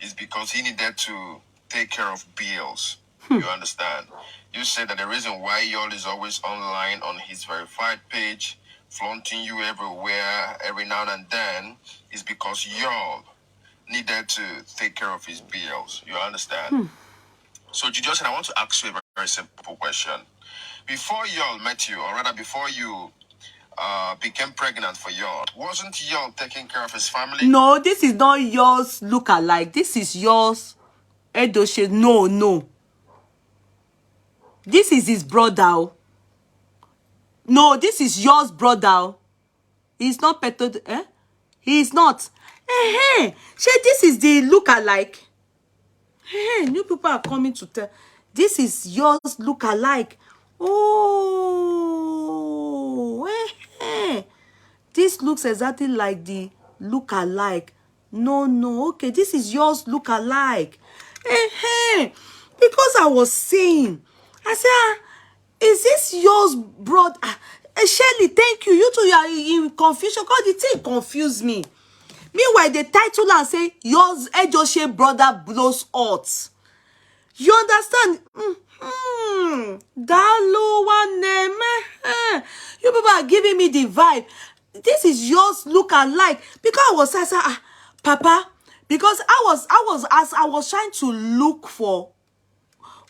is because he needed to take care of bills. You understand? You said that the reason why y'all is always online on his verified page, flaunting you everywhere, every now and then, is because y'all needed to take care of his bills. You understand? So, Jujuju, I want to ask you a very, very simple question. Before y'all met you, or rather before you became pregnant for y'all, wasn't y'all taking care of his family? No, this is not yours look alike. This is yours Edoche. No. This is his brother. No, this is yours brother. He's not petted. He is not. This is the look alike. New people are coming to tell. This is yours look alike. Oh, this looks exactly like the look alike. No. Okay, this is yours look alike. Because I was saying, I said, is this yours, brother? Shirley, thank you. You two, you are in confusion. God, the thing confused me. Meanwhile, the title and say, yours, Edoche brother blows hot. You understand? That low one name. You people are giving me the vibe. This is yours look alike. Because I was saying, Papa, because I was trying to look for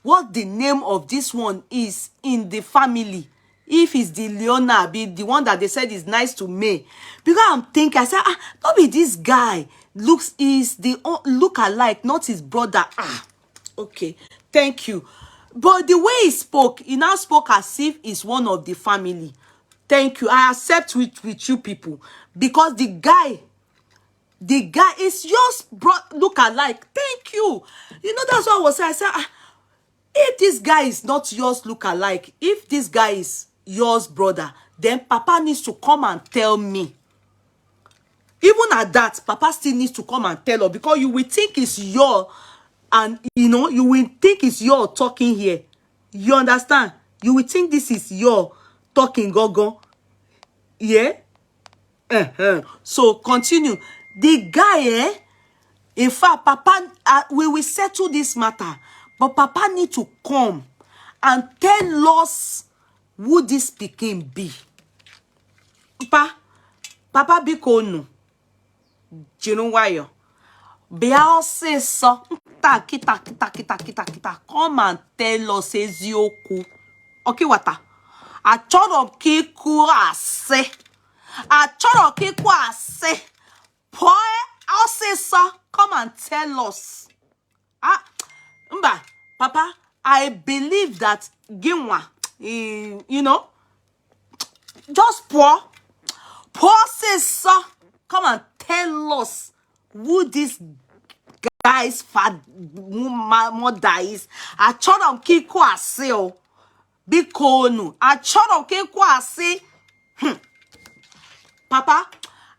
what the name of this one is in the family. If it's the Leona, be the one that they said is nice to me. Because I'm thinking, I said, don't be this guy. Is the look alike, not his brother. Okay, thank you. But the way he now spoke as if he's one of the family. Thank you. I accept with you people. Because the guy is yours, look alike. Thank you. You know, that's what I was saying. I said, if this guy is not yours look alike, if this guy is yours brother, then Papa needs to come and tell me. Even at that, Papa still needs to come and tell her, because you will think it's your, and you know, you will think it's your talking here. You understand? You will think this is your talking, gogo. Yeah? So continue. The guy, in fact, Papa, we will settle this matter. But Papa need to come and tell us who this pikin be. Papa be kono. Jinuwayo. Biase so. Kita. Come and tell us ezioku. Okay, wata. Achoro kiku ase. Achoro kiku ase. Boy, I'll say so. Come and tell us. Mba, Papa, I believe that Ginwa, you know, just pour says so. Come and tell us who this guy's mother is. I told him Kiko Aseo. Bikonu. I told him Kiko Ase. Papa,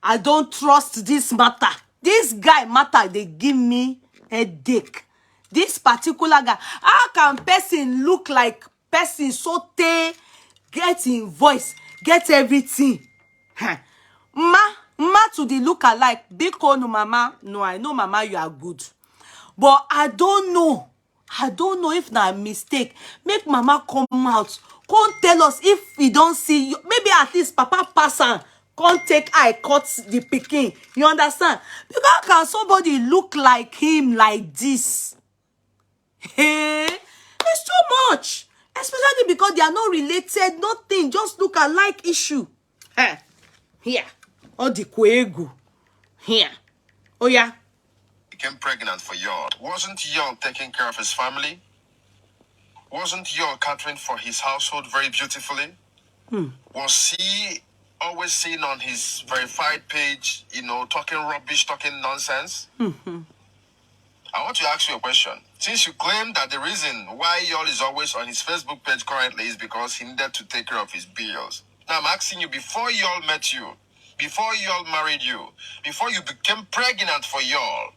I don't trust this matter. This guy matter, they give me a dick. This particular guy, how can person look like person so they get in voice, get everything. Ma to the look alike. Big no mama. No, I know mama, you are good. But I don't know. I don't know if na mistake. Make mama come out. Come tell us if we don't see you. Maybe at least papa pass am. Come take eye, cut the pikin. You understand? Because how can somebody look like him like this? Hey, it's too much. Especially because they are not related, nothing. Just look alike issue. Hey, here. All the kwegu. Here. Oh, yeah. Became pregnant for y'all. Wasn't y'all taking care of his family? Wasn't y'all catering for his household very beautifully? Was he always seen on his verified page, talking rubbish, talking nonsense? I want to ask you a question. Since you claim that the reason why y'all is always on his Facebook page currently is because he needed to take care of his bills. Now I'm asking you, before y'all met you, before y'all married you, before you became pregnant for y'all,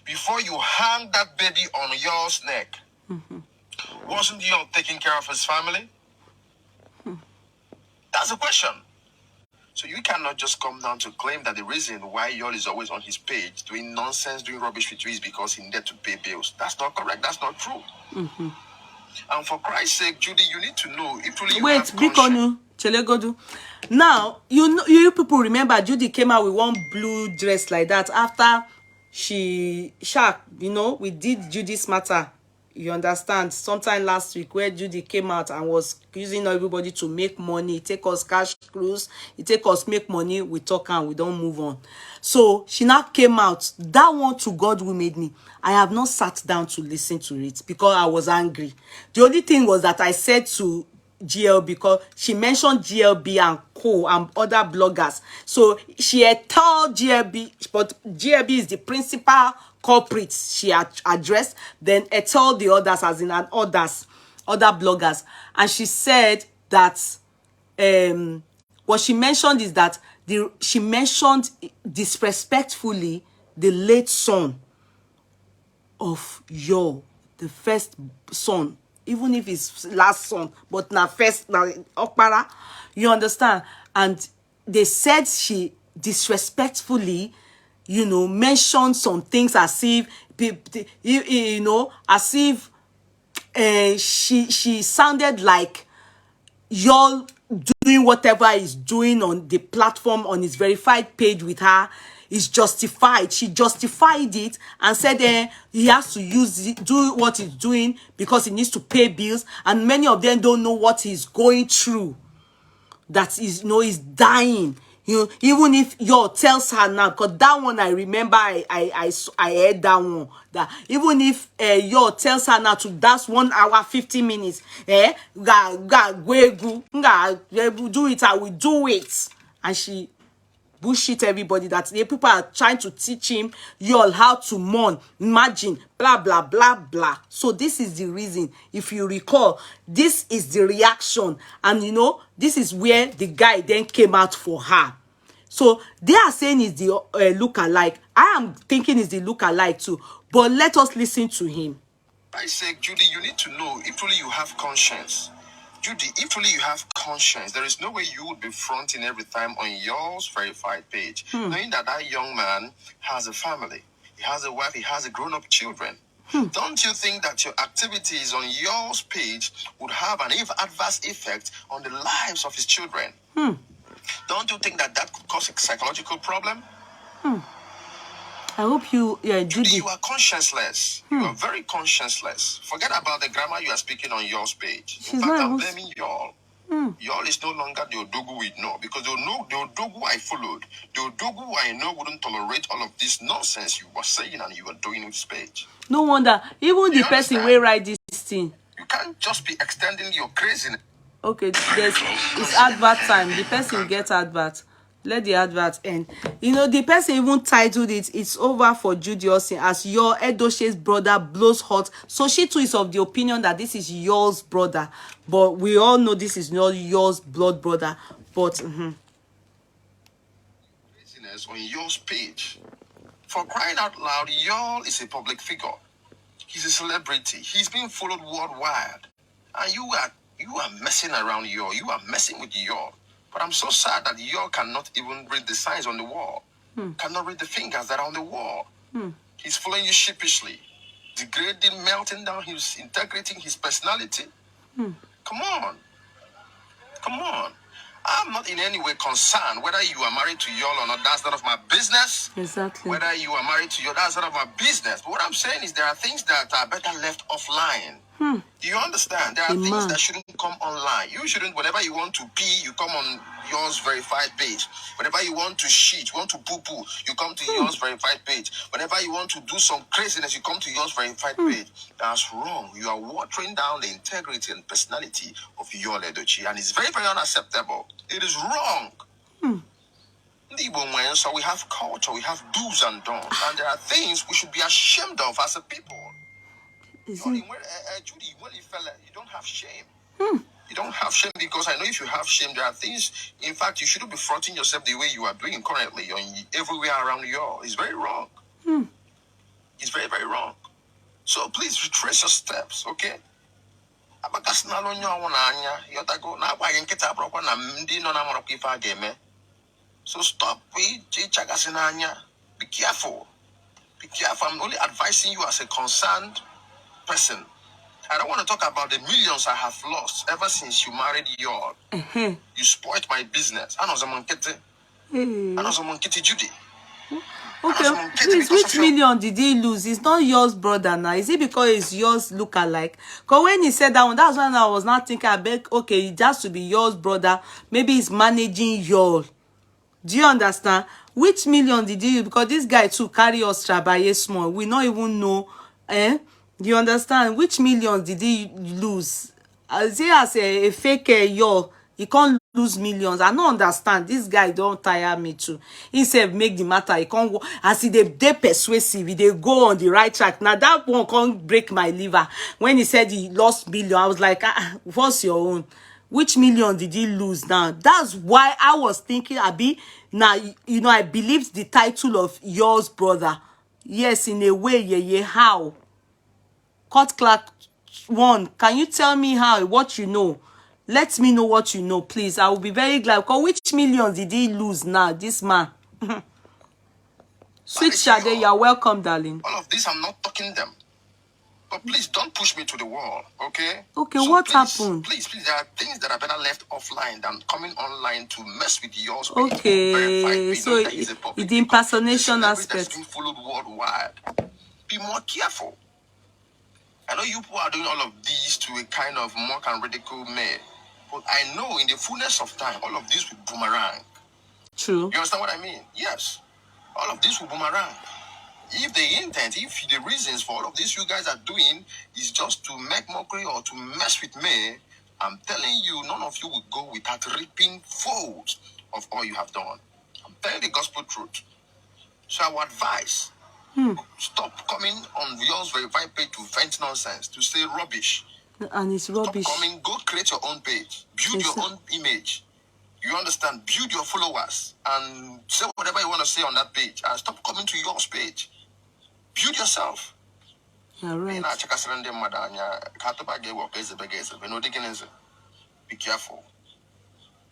before you hung that baby on y'all's neck, wasn't y'all taking care of his family? That's the question. So you cannot just come down to claim that the reason why y'all is always on his page doing nonsense, doing rubbish with you is because he needed to pay bills. That's not correct. That's not true. And for Christ's sake, Judy, you need to know if truly you have conscience. Chelegodu. Now, you people remember Judy came out with one blue dress like that after we did Judy's matter. You understand? Sometime last week where Judy came out and was using everybody to make money, take us cash cruise, it take us make money, we talk and we don't move on. So she now came out. That one, to God who made me, I have not sat down to listen to it because I was angry. The only thing was that I said to GLB, because she mentioned GLB and co and other bloggers. So she had told GLB, but GLB is the principal culprit she addressed. Then I told the others, as in other bloggers, and she said that what she mentioned is that she mentioned disrespectfully the late son of the first son, even if it's last son, but now first, now Okpara, you understand? And they said she disrespectfully, mentioned some things as if, as if she sounded like y'all doing whatever is doing on the platform, on his verified page with her, is justified. She justified it and said he has to do what he's doing because he needs to pay bills, and many of them don't know what he's going through. That is, he's dying. Even if y'all tells her now, because that one I remember, I heard that one, that even if y'all tells her now to dance 1 hour 50 minutes, do it, I will do it. And she bullshit everybody that the people are trying to teach him y'all how to mourn, imagine, blah blah blah blah. So this is the reason, if you recall, this is the reaction, and this is where the guy then came out for her. So they are saying it's the look-alike. I am thinking it's the look-alike too, but let us listen to him. I say, Judy, you need to know if truly you have conscience. Judy, if truly you have conscience, there is no way you would be fronting every time on yours verified page, knowing that young man has a family, he has a wife, he has a grown-up children. Don't you think that your activities on yours page would have an adverse effect on the lives of his children? Don't you think that could cause a psychological problem? I hope Judy, you are conscienceless. You are very conscienceless. Forget about the grammar you are speaking on your page. In fact, I'm blaming y'all. Y'all is no longer the Odogu we know, because the Odogu I followed, the Odogu I know wouldn't tolerate all of this nonsense you were saying and you were doing on this page. No wonder. Even the person will write this thing. You can't just be extending your craziness. Okay, it's advert time. The person gets advert. Let the advert end. The person even titled it, "It's over for Judy Austin as your Edoshe's brother blows hot." So she too is of the opinion that this is yours brother. But we all know this is not yours blood brother. But craziness on yours page. For crying out loud, y'all is a public figure. He's a celebrity. He's being followed worldwide. And you are messing around you are messing with But I'm so sad that cannot even read the signs on the wall. Cannot read the fingers that are on the wall. He's following you sheepishly, degrading, melting down his integrity, his personality. Come on. Come on. I'm not in any way concerned whether you are married to Yol or not. That's none of my business. Exactly. Whether you are married to Yol, that's none of my business. But what I'm saying is there are things that are better left offline. Do you understand? There are things that shouldn't come online. You shouldn't, whenever you want to pee, you come on yours verified page. Whenever you want to shit, you want to poo-poo, you come to yours verified page. Whenever you want to do some craziness, you come to yours verified page. That's wrong. You are watering down the integrity and personality of your Edochie, and it's very, very unacceptable. It is wrong. So we have culture, we have do's and don'ts, and there are things we should be ashamed of as a people. Judy, you don't have shame. You don't have shame because I know if you have shame, there are things, in fact, you shouldn't be fronting yourself the way you are doing currently everywhere around you. It's very wrong. It's very, very wrong. So please retrace your steps, okay? So stop. Be careful. Be careful. I'm only advising you as a concerned person. I don't want to talk about the millions I have lost ever since you married your. You spoiled my business. I know someone Judy. Okay, please, which million did he lose? It's not yours, brother, now. Is it because it's yours look alike? Because when he said that one, that's when I was not thinking, I bet, okay, it has to be yours, brother. Maybe he's managing your. Do you understand? Which million did he use? Because this guy too carry us trabaye small. We not even know. Do you understand? Which millions did he lose? As he has a fake your, he can't lose millions. I don't understand. This guy don't tire me too. He said make the matter. He can't go. As he they persuasive, they go on the right track. Now that one can't break my liver. When he said he lost million, I was like, what's your own? Which million did he lose now? That's why I was thinking, Abi, now, you know, I believed the title of yours, brother. Yes, in a way, yeah, how? Court clerk 1, can you tell me how, what you know? Let me know what you know, please. I will be very glad. Because which millions did he lose now, this man? Sweet Shade, you're welcome, darling. All of this, I'm not talking them. But please don't push me to the wall, okay? Okay, so what happened? Please, there are things that are better left offline than coming online to mess with yours. Okay, so the impersonation aspect. Being followed worldwide. Be more careful. I know you people are doing all of these to a kind of mock and ridicule me, but I know in the fullness of time, all of this will boomerang. True. You understand what I mean? Yes. All of this will boomerang. If the intent, if the reasons for all of this you guys are doing is just to make mockery or to mess with me, I'm telling you, none of you will go without reaping folds of all you have done. I'm telling the gospel truth. So I would advise, stop coming on yours verified page to vent nonsense, to say rubbish. And it's rubbish. Stop coming, go create your own page, build your own image. You understand? Build your followers and say whatever you want to say on that page. And stop coming to yours page. Build yourself. You're right. Be careful.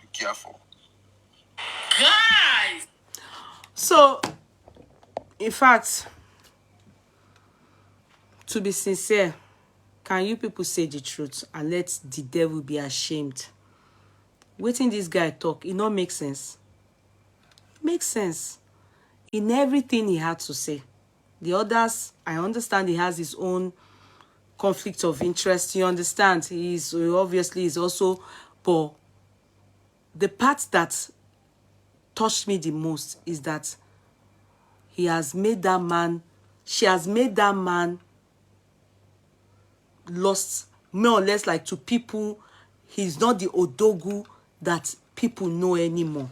Be careful. Guys! So, in fact, to be sincere, can you people say the truth and let the devil be ashamed? Waiting this guy talk, it not make sense. It makes sense in everything he had to say. The others, I understand he has his own conflict of interest. You understand? He's obviously is also, but the part that touched me the most is that he has made that man, she has made that man lost more or less like to people. He's not the Odogu that people know anymore.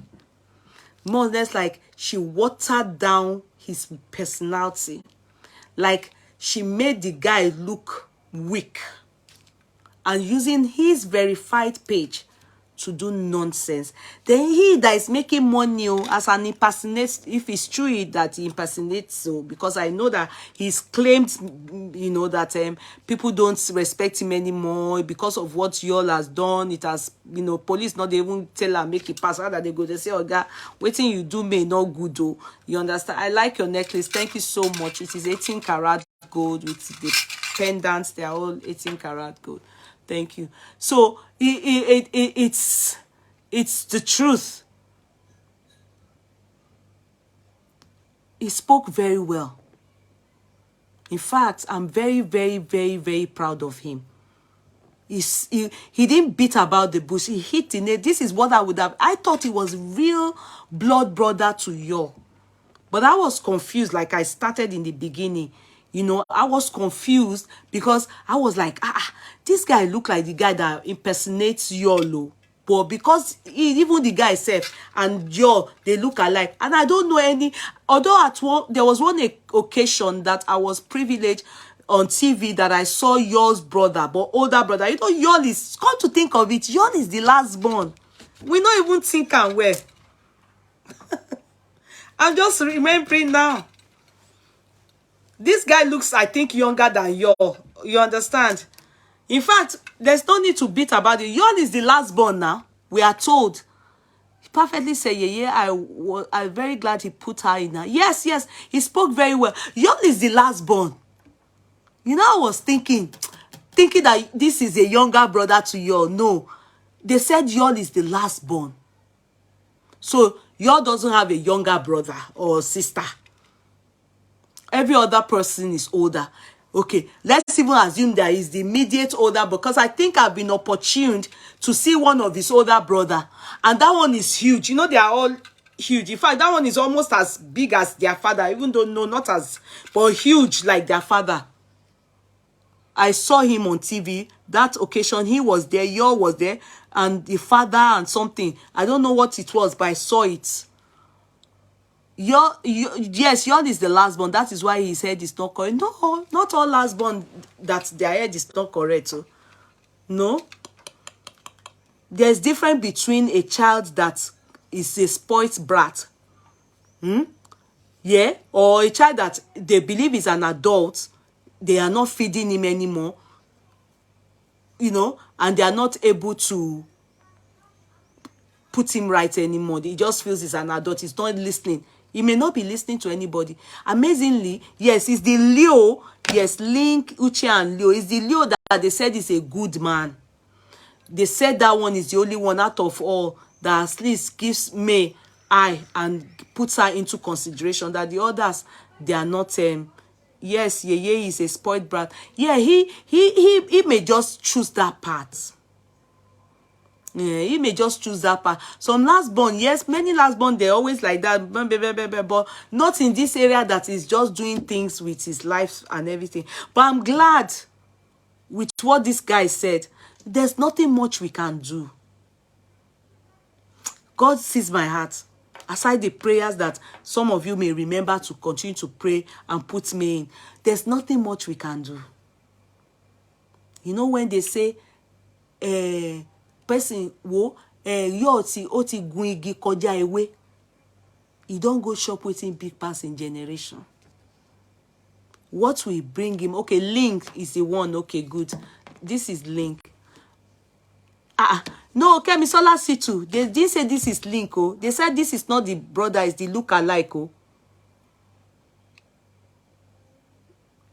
More or less like she watered down his personality. Like she made the guy look weak. And using his verified page to do nonsense. Then he that is making money as an impersonate, if it's true that he impersonates, so because I know that he's claimed, that people don't respect him anymore because of what y'all has done. It has, police not even tell her make it pass. Rather they go, they say, oh God, waiting you do may not good though. You understand? I like your necklace. Thank you so much. It is 18 karat gold with the pendants. They are all 18 karat gold. Thank you. So it's the truth. He spoke very well. In fact, I'm very, very, very, very proud of him. He didn't beat about the bush. He hit in it. This is what I would have. I thought he was real blood brother to you. But I was confused, like I started in the beginning. I was confused because I was like, this guy look like the guy that impersonates Yolo. But because even the guy self and Yo, they look alike. And I don't know any, although there was one occasion that I was privileged on TV that I saw Yo's brother, but older brother. Yol is, come to think of it, Yol is the last born. We don't even think and where. I'm just remembering now. This guy looks, I think, younger than Yo. You understand? In fact, there's no need to beat about it. Yon is the last born now. We are told. He perfectly said, I'm very glad he put her in her. Yes, he spoke very well. Yon is the last born. I was thinking that this is a younger brother to Yon. No. They said Yon is the last born. So, Yon doesn't have a younger brother or sister. Every other person is older. Okay, let's even assume that he's the immediate older, because I think I've been opportuned to see one of his older brother. And that one is huge. They are all huge. In fact, that one is almost as big as their father, even though, no, not as, but huge like their father. I saw him on TV. That occasion, he was there, Yo was there, and the father and something. I don't know what it was, but I saw it. Yes, Yon is the last born. That is why his head is not correct. No, not all last born that their head is not correct. So. No. There's difference between a child that is a spoilt brat. Yeah. Or a child that they believe is an adult. They are not feeding him anymore. And they are not able to put him right anymore. He just feels he's an adult. He's not listening. He may not be listening to anybody. Amazingly, yes, it's the Leo. Yes, Link, Uche, and Leo. It's the Leo that they said is a good man. They said that one is the only one out of all that at least gives May eye and puts her into consideration. That the others, they are not. Yes, Yeye is a spoiled brat. Yeah, he may just choose that part. Yeah, he may just choose that part. Some last born, yes, many last born, they're always like that, but not in this area that is just doing things with his life and everything. But I'm glad with what this guy said. There's nothing much we can do. God sees my heart. Aside the prayers that some of you may remember to continue to pray and put me in, there's nothing much we can do. When they say, person wo yo ti o ti gun igi kọjá ewé, he don't go shop waiting big pass in generation. What will bring him? Okay, Link is the one. Okay, good. This is Link. No, Kemisola Situ. They didn't say this is Link. Oh, they said this is not the brother, it's the look-alike. Oh,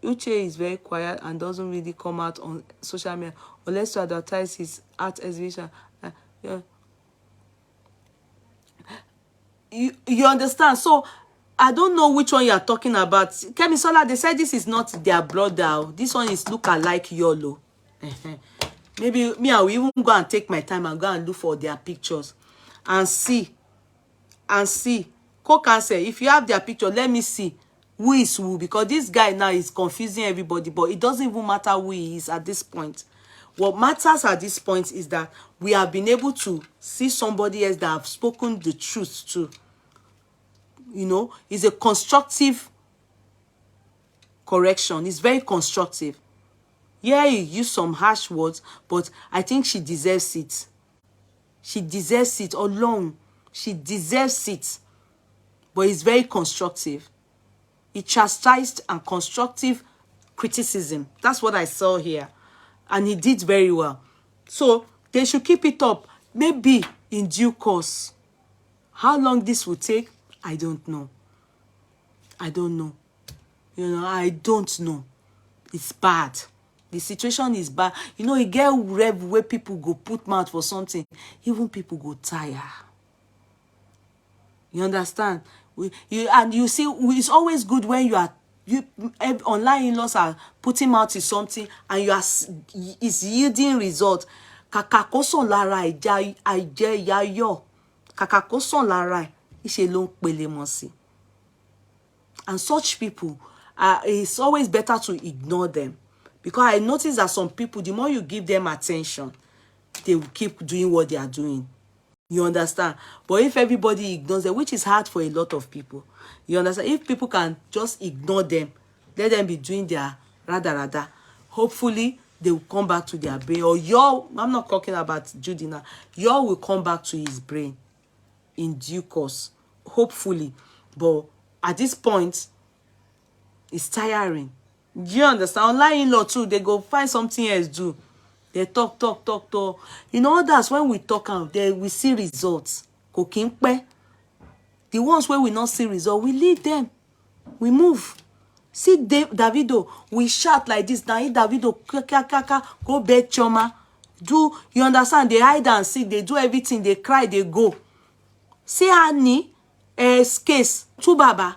Uche is very quiet and doesn't really come out on social media unless to advertise his art exhibition. Yeah. You understand? So I don't know which one you are talking about. Kemisola, they said this is not their brother. This one is look-alike Yolo. Maybe me, I will even go and take my time and go and look for their pictures and see. Co-cancer, if you have their picture, let me see who is who, because this guy now is confusing everybody, but it doesn't even matter who he is at this point. What matters at this point is that we have been able to see somebody else that have spoken the truth to. It's a constructive correction. It's very constructive. Yeah, he used some harsh words, but I think she deserves it. She deserves it alone. She deserves it. But it's very constructive. It chastised and constructive criticism. That's what I saw here. And he did very well. So they should keep it up. Maybe in due course. How long this will take, I don't know. I don't know. I don't know. It's bad. The situation is bad. You get rev where people go put mouth for something. Even people go tire. You understand? And you see, it's always good when online in-laws are putting mouth in something and it's yielding result. Kàkà kó sàn lára àìjẹ yayo. Kàkà kó sàn lára ìṣe ló ń pele mọ́ sí. And such people, it's always better to ignore them. Because I notice that some people, the more you give them attention, they will keep doing what they are doing. You understand? But if everybody ignores them, which is hard for a lot of people, you understand? If people can just ignore them, let them be doing their rada, hopefully they will come back to their brain. Or I'm not talking about Judy now. Will come back to his brain in due course. Hopefully. But at this point, it's tiring. Do you understand? Online in-law too, they go find something else do. They talk. That's when we talk out, we see results. The ones where we not see results, we leave them. We move. See Davido, we shout like this. Now Davido, go beg Choma. You understand? They hide and seek. They do everything. They cry. They go. See Annie, case, Tubaba.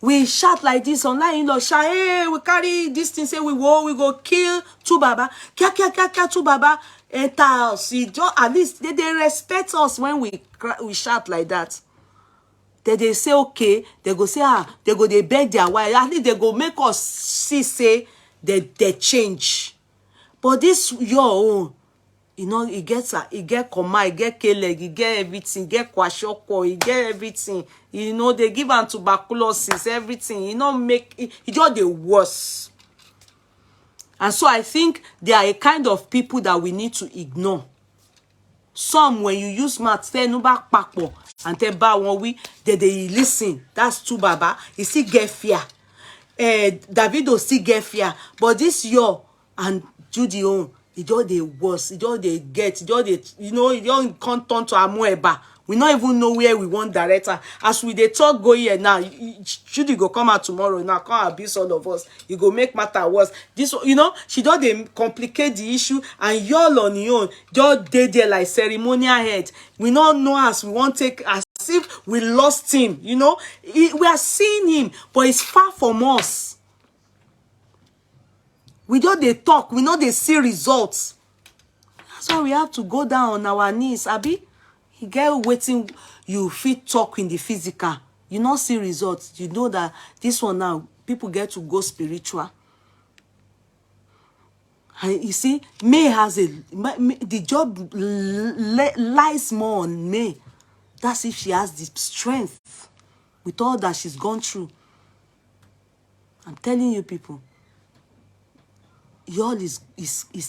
We shout like this online in-law. Shout, hey, we carry this thing, say we go kill Tubaba. Kia, Tubaba. Enter us. At least they respect us when we shout like that. They say, okay. They go say, they beg their wife. At least they go make us see, say, they change. But this, your own. It get comma, it get K-leg, it get everything, it get kwashoko, it get everything. They give am tuberculosis, everything. Make it just the worse. And so I think they are a kind of people that we need to ignore. Some, when you use math, say no back papo, and tell ba one we, they listen. That's too baba. You still get fear. Davido still get fear. But this and Judy own, it just the worst. It just they get. It just they, it just can't turn to Amoeba. We not even know where we want director. As we they talk go here now, Judy go come out tomorrow. Now come abuse all of us. You go make matter worse. This, she don't they complicate the issue, and y'all on your own just they there like ceremonial head. We not know us. We won't take as if we lost him. We are seeing him, but it's far from us. We just they talk. We know they see results. That's why we have to go down on our knees, Abi. You get waiting, you fit talk in the physical. You not see results. You know that this one now, people get to go spiritual. And you see, May has the job lies more on May. That's if she has the strength with all that she's gone through. I'm telling you people, y'all is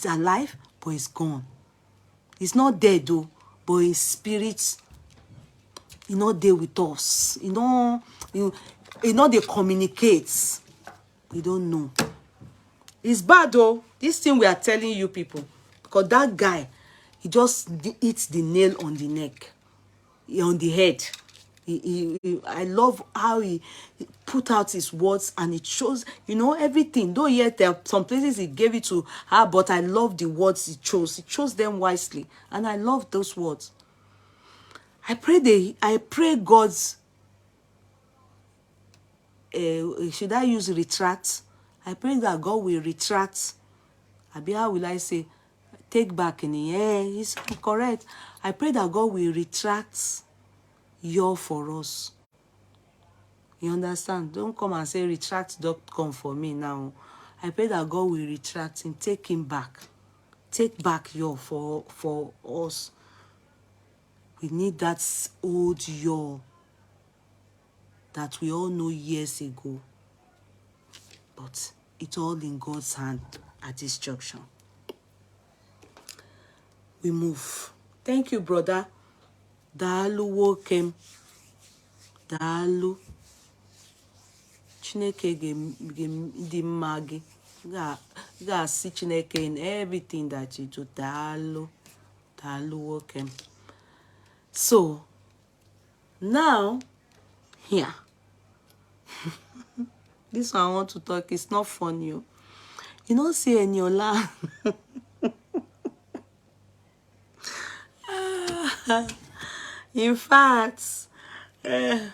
alive, but it's gone. It's not dead though, but his spirit, not there with us. They communicate. We don't know. It's bad though. This thing we are telling you people, because that guy, he just hits the nail on the neck, on the head. I love how he put out his words, and it shows, everything. Though yet there are some places he gave it to her, but I love the words he chose. He chose them wisely, and I love those words. I pray God's. Should I use retract? I pray that God will retract. How will I say? Take back in the air. It's correct. I pray that God will retract for us. You understand? Don't come and say retract.com for me now. I pray that God will retract him, take him back. Take back for us. We need that old that we all know years ago. But it's all in God's hand at this junction. We move. Thank you, brother. Daalụ nwoke m. Daalụ. Chineke dị mma gị. Ga-asị Chineke in everything that you do. Daalụ. Daalụ nwoke m. So, now, here. This one I want to talk. It's not funny. You don't see Eniola. In fact, the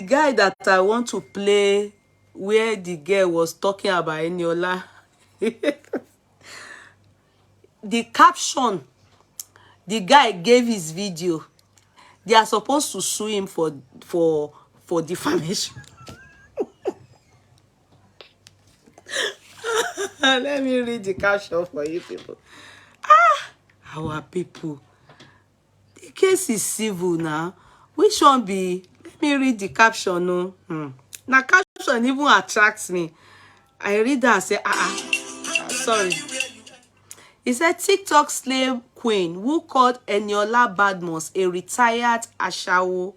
guy that I want to play where the girl was talking about Eniola, the caption, the guy gave his video. They are supposed to sue him for defamation. Let me read the caption for you people. Our people. The case is civil now. Which one be? Let me read the caption. No. Now caption even attracts me. I read that and say, sorry. He said TikTok slave queen who called Eniola Badmus a retired Ashawo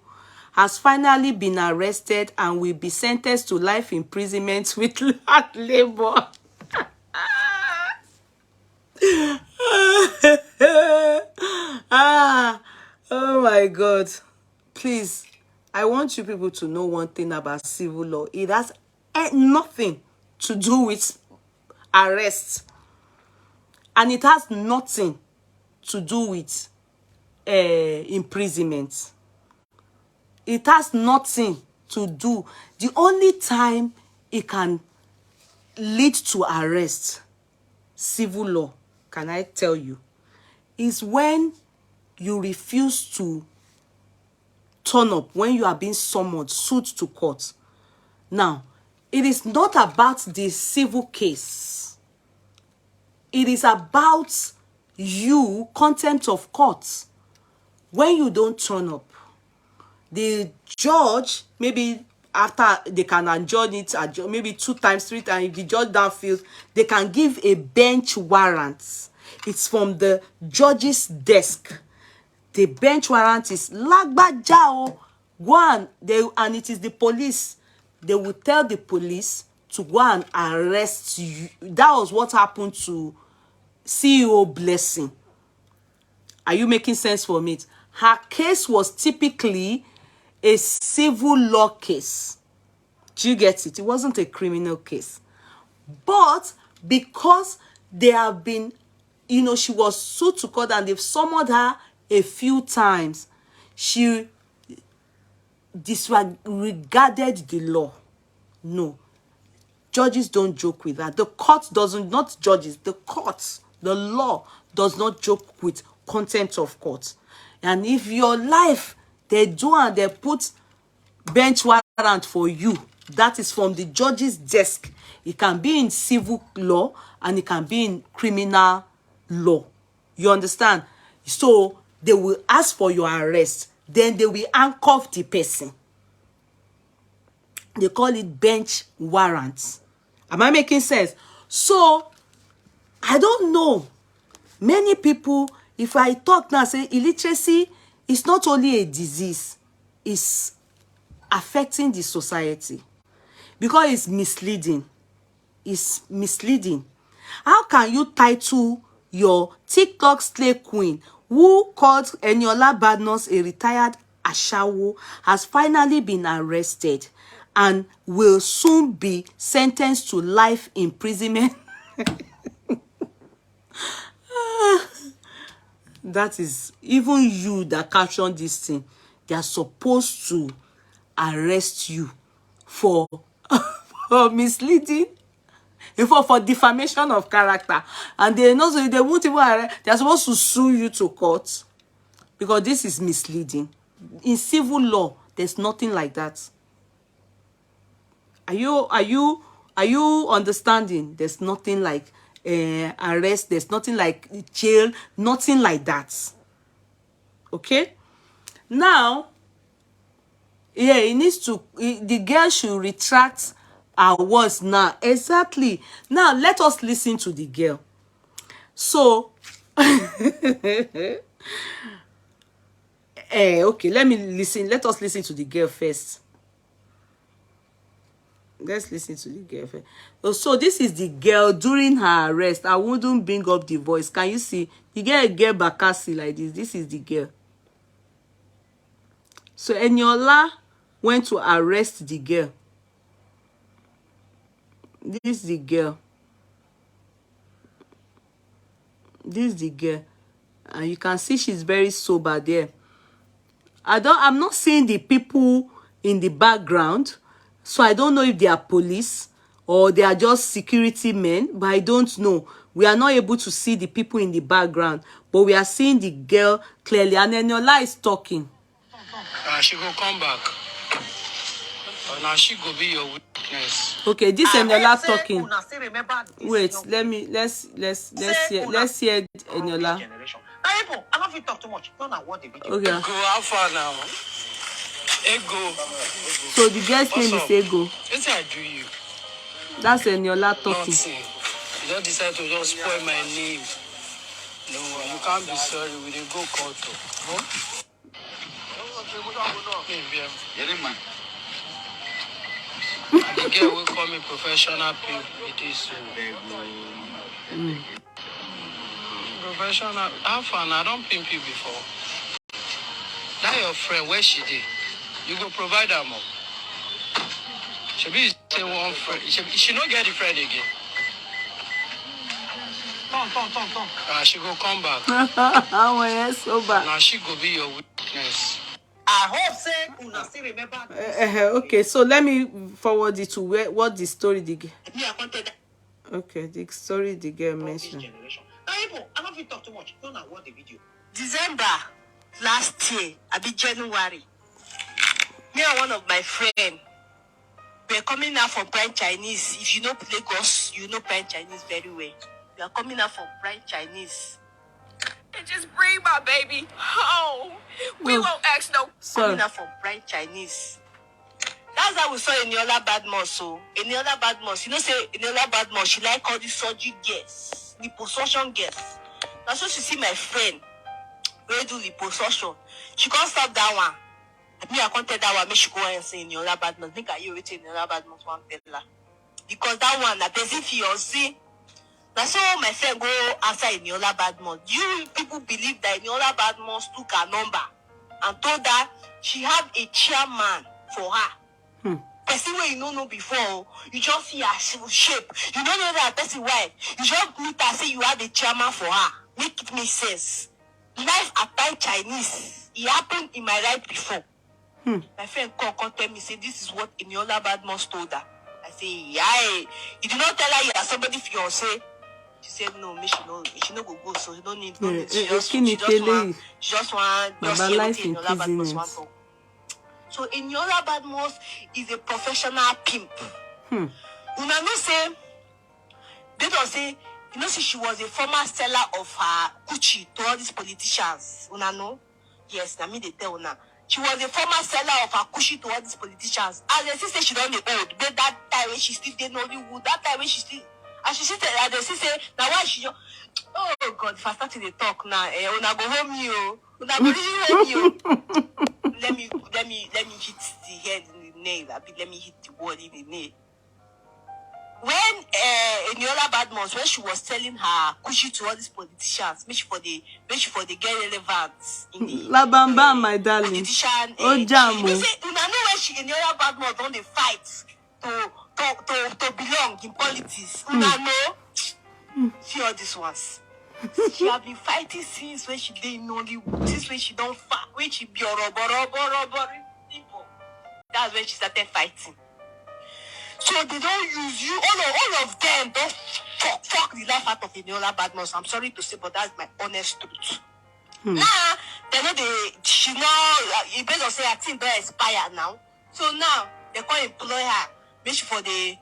has finally been arrested and will be sentenced to life imprisonment with hard labor. Oh my God. Please, I want you people to know one thing about civil law. It has nothing to do with arrest. And it has nothing to do with imprisonment. It has nothing to do. The only time it can lead to arrest, civil law, can I tell you, is when you refuse to turn up, when you are being summoned, sued to court. Now, it is not about the civil case. It is about you, contempt of court. When you don't turn up, the judge, maybe after they can adjourn it, maybe 2 times, 3 times, if the judge down feels, they can give a bench warrant. It's from the judge's desk. The bench warrant is Lagbajao. Go and it is the police. They will tell the police to go and arrest you. That was what happened to CEO Blessing. Are you making sense for me? Her case was typically a civil law case. Do you get it? It wasn't a criminal case. But because they have been, she was sued to court and they've summoned her a few times, she disregarded the law. No. Judges don't joke with that. The court doesn't, not judges, the courts, the law does not joke with contempt of court. And if your life, they do and they put bench warrant for you, that is from the judge's desk. It can be in civil law and it can be in criminal law. You understand? So they will ask for your arrest. Then they will handcuff the person. They call it bench warrants. Am I making sense? So, I don't know. Many people, if I talk now, say illiteracy is not only a disease, it's affecting the society. Because it's misleading. It's misleading. How can you title your TikTok slave queen who called Eniola Badmus a retired Ashawo has finally been arrested and will soon be sentenced to life imprisonment? That is, even you that captioned this thing, they are supposed to arrest you for, for misleading, for defamation of character. And they know so they won't even arrest, they are supposed to sue you to court because this is misleading. In civil law, there's nothing like that. Are you understanding? There's nothing like arrest, there's nothing like jail, nothing like that. Okay? Now, yeah, it needs to, the girl should retract her words now. Exactly. Now, let us listen to the girl. So, Okay, let us listen to the girl first. Let's listen to the girl first. Oh, so this is the girl during her arrest. I wouldn't bring up the voice. Can you see? You get a girl Bakasi like this. This is the girl. So Eniola went to arrest the girl. This is the girl. This is the girl. And you can see she's very sober there. I'm not seeing the people in the background, so I don't know if they are police or they are just security men, but I don't know. We are not able to see the people in the background, but we are seeing the girl clearly. And Eniola is talking. She go come back. Now she go be your witness. Okay, this Eniola talking. Wait, let's hear Eniola. I don't feel talk too much. Don't know what the video. Okay. Go how far now? Ego. So the girl's name is Ego. What's I do you? That's Eniola talking. Nothing. You don't decide to just spoil my name. No, you can't be sorry. We didn't go court. Huh? The girl will call me professional people. It is so. Professional. How fun? I don't pimp you before. That your friend, where she did? You go provide her more. She be say one friend. She don't get the friend again. Tom. She go come back. Oh, yes, so bad. Now she go be your witness. I hope say una still remember. Okay, so let me forward it to what the story the girl. Okay, the story the girl mentioned. I don't feel talk too much. Don't know what the video. December last year, I be January. Me and one of my friends were coming out from Prime Chinese. If you know Lagos, you know Prime Chinese very well. We are coming out from Prime Chinese. And just bring my baby home. We won't ask no. Coming out from Prime Chinese. That's how we saw Eniola Badmus. So Eniola Badmus, you know, say Eniola Badmus, she like all these surgery girls, liposuction girls. That's so she see my friend. We do liposuction. She can't stop that one. Me, I can't tell that one. Make she go and say Eniola Badmus. Think I hear it Eniola Badmus one tell her. Because that one, that person fiancé. That's how my friend go answer Eniola Badmus. You people believe that Eniola Badmus took her number and told her she had a chairman for her. Person where you don't know before, you just see her shape. You don't know that person wife. You just meet her say you have a chairman for her. Make it make sense. Life at time Chinese. It happened in my life before. My friend come tell me, say this is what Eniola Badmus told her. I say, yeah. You did not tell her you are somebody fiancé. She said no, me she no go so you don't need she just want just hear what Eniola Badmus want to. So Eniola Badmus is a professional pimp. Una know say they don't say, you know, see she was a former seller of her Gucci to all these politicians. Una know? Yes, na me they tell una. She was a former seller of her Gucci to all these politicians. And they say she don't old. But that time when she still did Nollywood, that time when she still and she said, and they say now why she just, oh God, if I start to talk now, una go home you, una go really home you. Let me hit the head in the nail. Let me hit the word in the nail. When Eniola Badmus, when she was selling her Gucci to all these politicians, make sure for the get relevant in the La Bamba, my darling. Politician. Oh, Jamu. You say, you know when she Eniola Badmus on the fight to belong in politics. You know, see all these ones. She have been fighting since when she didn't know since when she don't fight, when she be people. That's when she started fighting. So they don't use you. All of them don't fuck the life out of Eniola Badmus. I'm sorry to say, but that's my honest truth. Now, they know she know, you better say, I think they're expired now. So now, they can't employ her. Make sure for they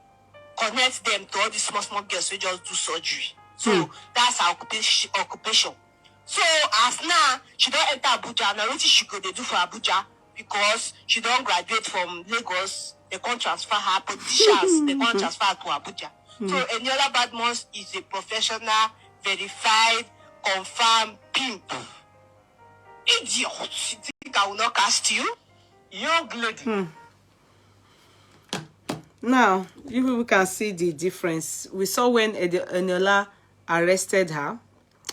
connect them to all these small girls who just do surgery. So that's her occupation. So as now, she don't enter Abuja. Now, what she go they do for Abuja? Because she don't graduate from Lagos. They can't transfer her politicians. They can't transfer her to Abuja. So Eniola Badmus is a professional, verified, confirmed pimp. Idiot. You think I will not cast you. Young lady. Now, you people can see the difference. We saw when Eniola arrested her.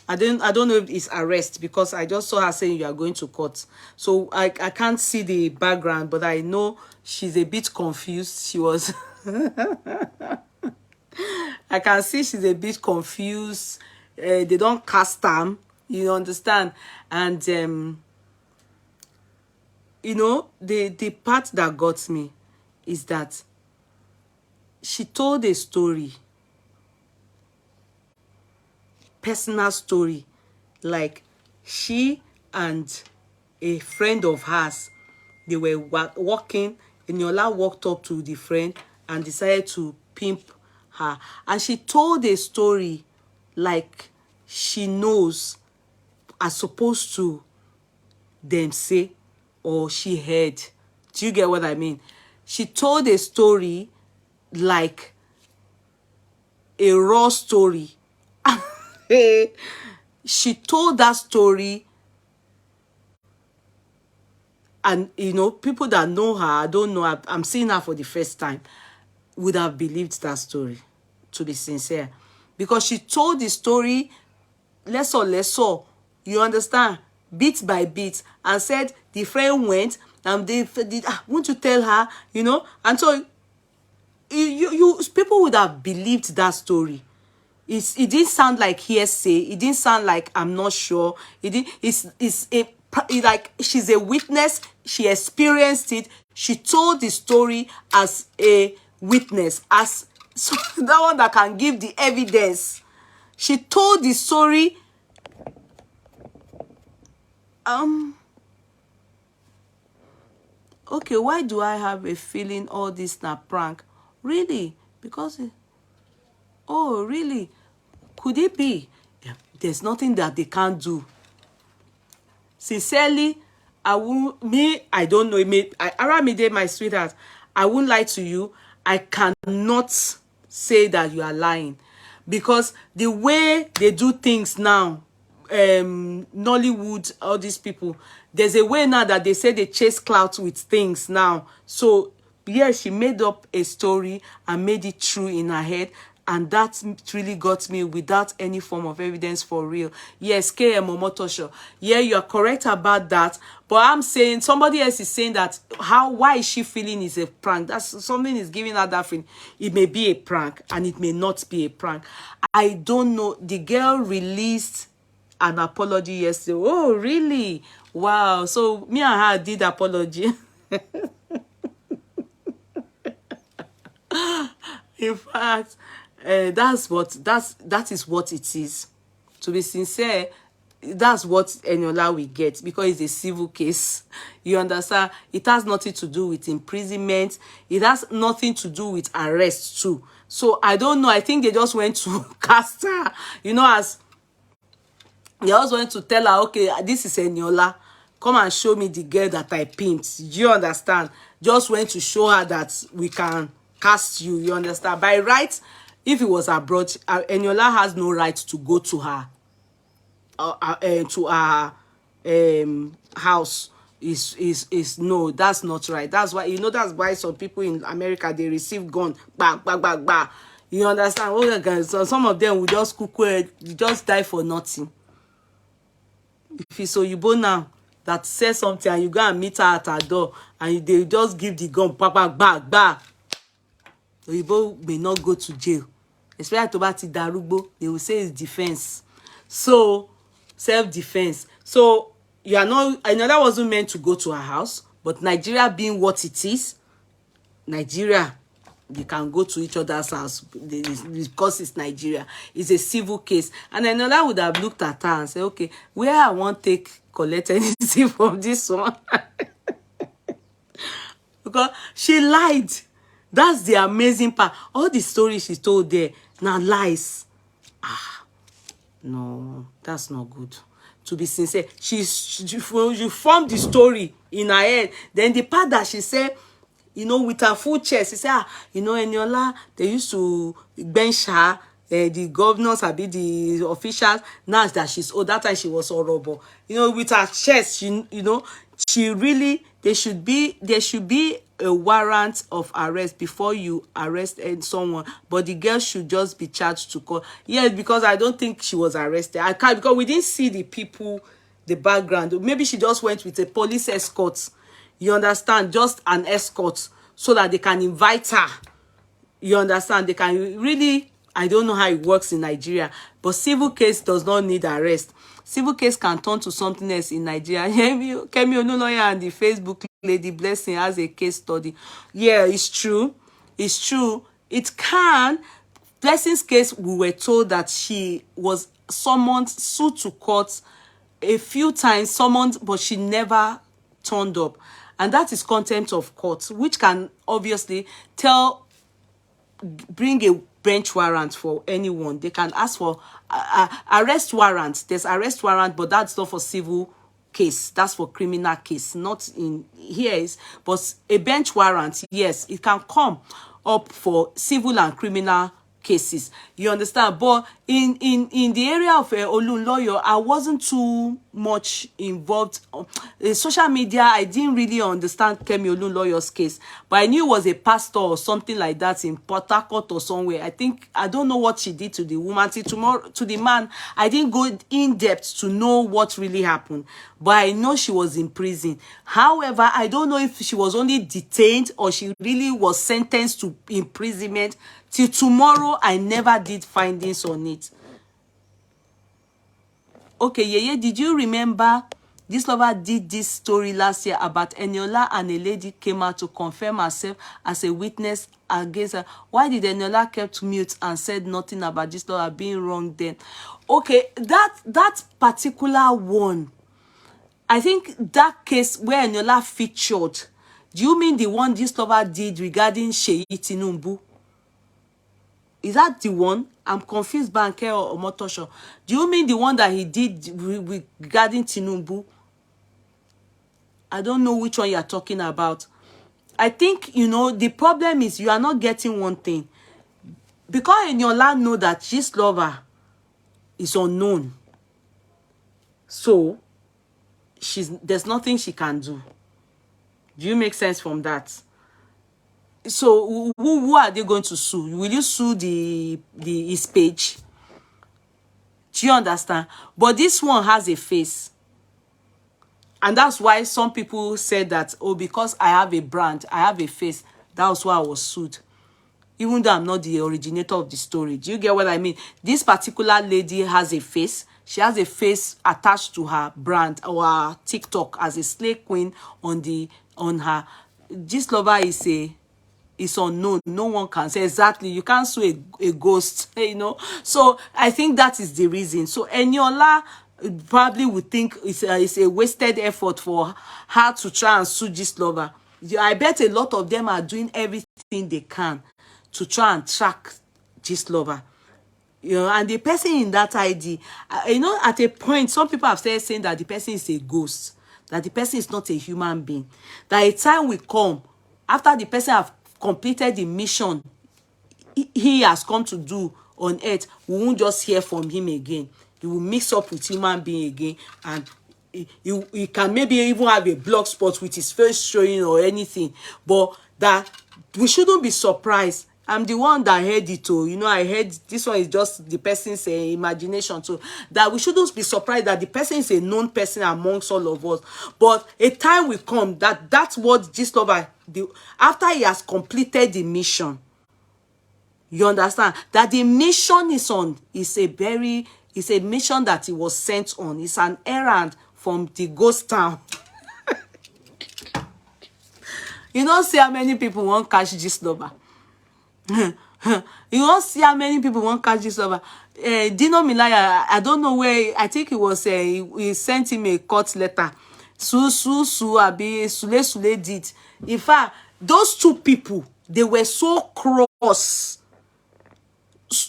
I don't know if it's arrest, because I just saw her saying you are going to court. So I can't see the background, but I know she's a bit confused. She was I can see she's a bit confused. They don't cast them, you understand? And you know, the part that got me is that she told a story, personal story, like she and a friend of hers, they were walking. Eniola walked up to the friend and decided to pimp her, and she told a story like she knows, as opposed to them say, or she heard. Do you get what I mean? She told a story like a raw story. She told that story, and you know, people that know her, I don't know, I'm seeing her for the first time, would have believed that story, to be sincere, because she told the story less or you understand, bit by bit, and said the friend went and they did want to tell her, you know, and so you people would have believed that story. It didn't sound like hearsay. It didn't sound like I'm not sure. It's like she's a witness. She experienced it. She told the story as a witness, as so that one that can give the evidence. She told the story. Okay, why do I have a feeling all this na prank? Really? Because oh, really? Could it be? Yeah, there's nothing that they can't do. Sincerely, I don't know. Aramide, my sweetheart, I won't lie to you. I cannot say that you are lying, because the way they do things now, Nollywood, all these people, there's a way now that they say they chase clout with things now. So yeah, she made up a story and made it true in her head, and that really got me without any form of evidence, for real. Yes, KMoniSignatures. Yeah, you are correct about that. But I'm saying, somebody else is saying that why is she feeling is a prank? That's something is giving her that feeling. It may be a prank and it may not be a prank. I don't know. The girl released an apology yesterday. Oh, really? Wow. So me and her did apology. In fact, that is what it is. To be sincere, that's what Eniola will get, because it's a civil case. You understand? It has nothing to do with imprisonment. It has nothing to do with arrest too. So I don't know. I think they just went to cast her, you know, as they just went to tell her, okay, this is Eniola. Come and show me the girl that I pimped. Do you understand? Just went to show her that we can cast you. You understand? By right, if it was abroad, Eniola has no right to go to her house. Is no, that's not right. That's why, you know, that's why some people in America, they receive gun, bang, bang, bang, bang. You understand? Oh, guys, so some of them will just just die for nothing. If it's Oyibo now that says something and you go and meet her at her door and they just give the gun, back, Oyibo may not go to jail. Especially to Bati Darugbo, they will say it's defense. So, self-defense. So, you are not, Another wasn't meant to go to her house, but Nigeria being what it is, Nigeria, they can go to each other's house because it's Nigeria. It's a civil case. And Another would have looked at her and said, okay, where I won't collect anything from this one. Because she lied. That's the amazing part. All the stories she told there, now lies. No, that's not good. To be sincere, she formed the story in her head. Then the part that she said, you know, with her full chest, she said, you know, Eniola, they used to bench her, the governors, the officials. Now that she's old, that time she was horrible. You know, with her chest, she, you know, there should be a warrant of arrest before you arrest someone, but the girl should just be charged to court. Yes, because I don't think she was arrested. I can't, because we didn't see the people, the background. Maybe she just went with a police escort. You understand? Just an escort so that they can invite her. You understand? They can really, I don't know how it works in Nigeria, but civil case does not need arrest. Civil case can turn to something else in Nigeria. KMoniSignatures lawyer and the Facebook lady Blessing has a case study. Yeah, it's true. It's true. It can. Blessing's case, we were told that she was summoned, sued to court a few times, summoned, but she never turned up. And that is contempt of court, which can obviously bring a bench warrant for anyone. They can ask for arrest warrant. There's arrest warrant, but that's not for civil case. That's for criminal case. Not in here, but a bench warrant, yes, it can come up for civil and criminal cases. You understand? But in the area of Olun lawyer, I wasn't too much involved. Social media, I didn't really understand KMoniSignatures lawyer's case, but I knew it was a pastor or something like that in Port Harcourt or somewhere. I don't know what she did to the woman. To the man, I didn't go in depth to know what really happened, but I know she was in prison. However, I don't know if she was only detained or she really was sentenced to imprisonment. Till tomorrow, I never did findings on it. Okay, Yeye, did you remember this lover did this story last year about Eniola, and a lady came out to confirm herself as a witness against her? Why did Eniola kept mute and said nothing about this lover being wrong then? Okay, that particular one, I think that case where Eniola featured, do you mean the one this lover did regarding Sheyi Tinubu? Is that the one? I'm confused, Banker or Motosho. Do you mean the one that he did regarding Tinubu? I don't know which one you are talking about. I think, the problem is you are not getting one thing. Because Eniola know that this lover is unknown. So, there's nothing she can do. Do you make sense from that? So who are they going to sue? Will you sue his page? Do you understand? But this one has a face. And that's why some people said that, oh, because I have a brand, I have a face, that was why I was sued. Even though I'm not the originator of the story. Do you get what I mean? This particular lady has a face. She has a face attached to her brand or her TikTok as a slay queen on her. This lover is unknown. No one can say exactly. You can't sue a ghost, So I think that is the reason. So Eniola probably would think it's a wasted effort for her to try and sue this lover. I bet a lot of them are doing everything they can to try and track this lover. And the person in that ID, at a point, some people have started saying that the person is a ghost, that the person is not a human being, that a time will come after the person have completed the mission he has come to do on earth, we won't just hear from him again. He will mix up with human being again, and he can maybe even have a block spot with his face showing or anything, but that we shouldn't be surprised. I'm the one that heard it too. I heard this one is just the person's imagination too. That we shouldn't be surprised that the person is a known person amongst all of us. But a time will come that's what this lover, after he has completed the mission, you understand that the mission is on. It's a mission that he was sent on. It's an errand from the ghost town. You don't see how many people won't catch this lover. You won't see how many people won't catch this lover. Dino Milaya, I don't know where. I think it was he sent him a court letter. Abi Sule did. In fact, those two people, they were so cross.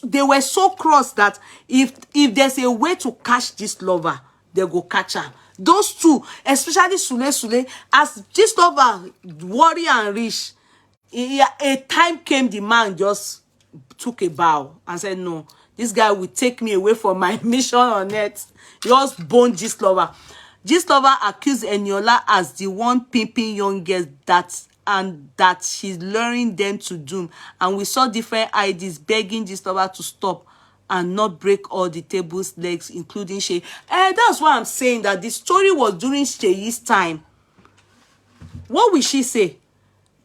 They were so cross that if there's a way to catch this lover, they go catch her. Those two, especially Sule, as this lover worry and rich, a time came, the man just took a bow and said, no, this guy will take me away from my mission on earth. He just boned this lover. Gistlover accused Eniola as the one pimping young girls that she's luring them to doom. And we saw different IDs begging Gistlover to stop and not break all the table's legs, including Shay. That's why I'm saying that the story was during Shay's time. What will she say?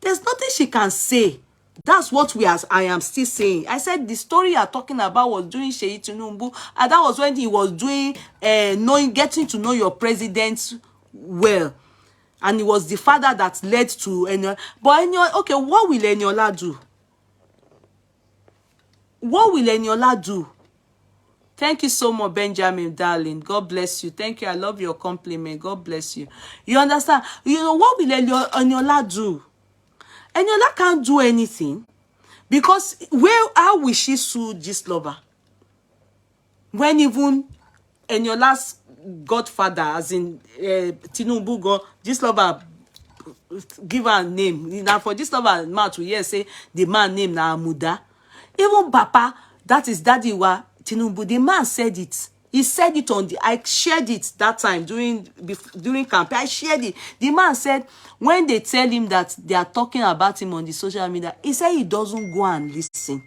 There's nothing she can say. That's what I am still saying. I said the story you're talking about was during Sheyi Tinubu, and that was when he was doing getting to know your president well. And it was the father that led to Eniola. But Eniola, okay, what will Eniola do? What will Eniola do? Thank you so much, Benjamin, darling. God bless you. Thank you. I love your compliment. God bless you. You understand? You know, what will Eniola do? Eniola can't do anything. Because how will she sue Gistlover? When even Eniola's godfather, as in Tinubu, Gistlover give her a name. Now for Gistlover man to hear say the man name na Amuda. Even Papa, that is Daddy wa Tinubu, the man said it. He said it I shared it that time during campaign. I shared it. The man said when they tell him that they are talking about him on the social media, he said he doesn't go and listen.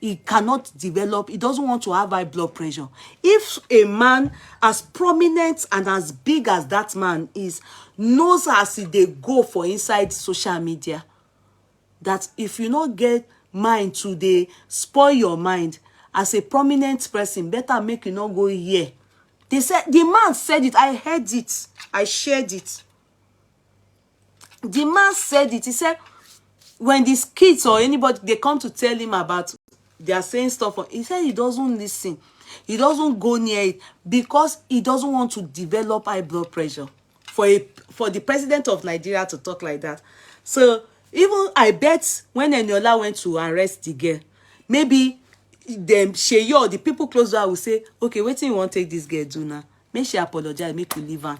He cannot develop. He doesn't want to have high blood pressure. If a man as prominent and as big as that man is, knows as they go for inside social media, that if you not get mind to they spoil your mind as a prominent person, better make you not go here. They said, the man said it. I heard it. I shared it. The man said it. He said, when these kids or anybody, they come to tell him about, they are saying stuff. He said he doesn't listen. He doesn't go near it because he doesn't want to develop high blood pressure. For the president of Nigeria to talk like that. So even I bet when Eniola went to arrest the girl, maybe them Sheyi or the people close to her will say, okay, what do you want to take this girl do now? Make she apologize, make you leave her.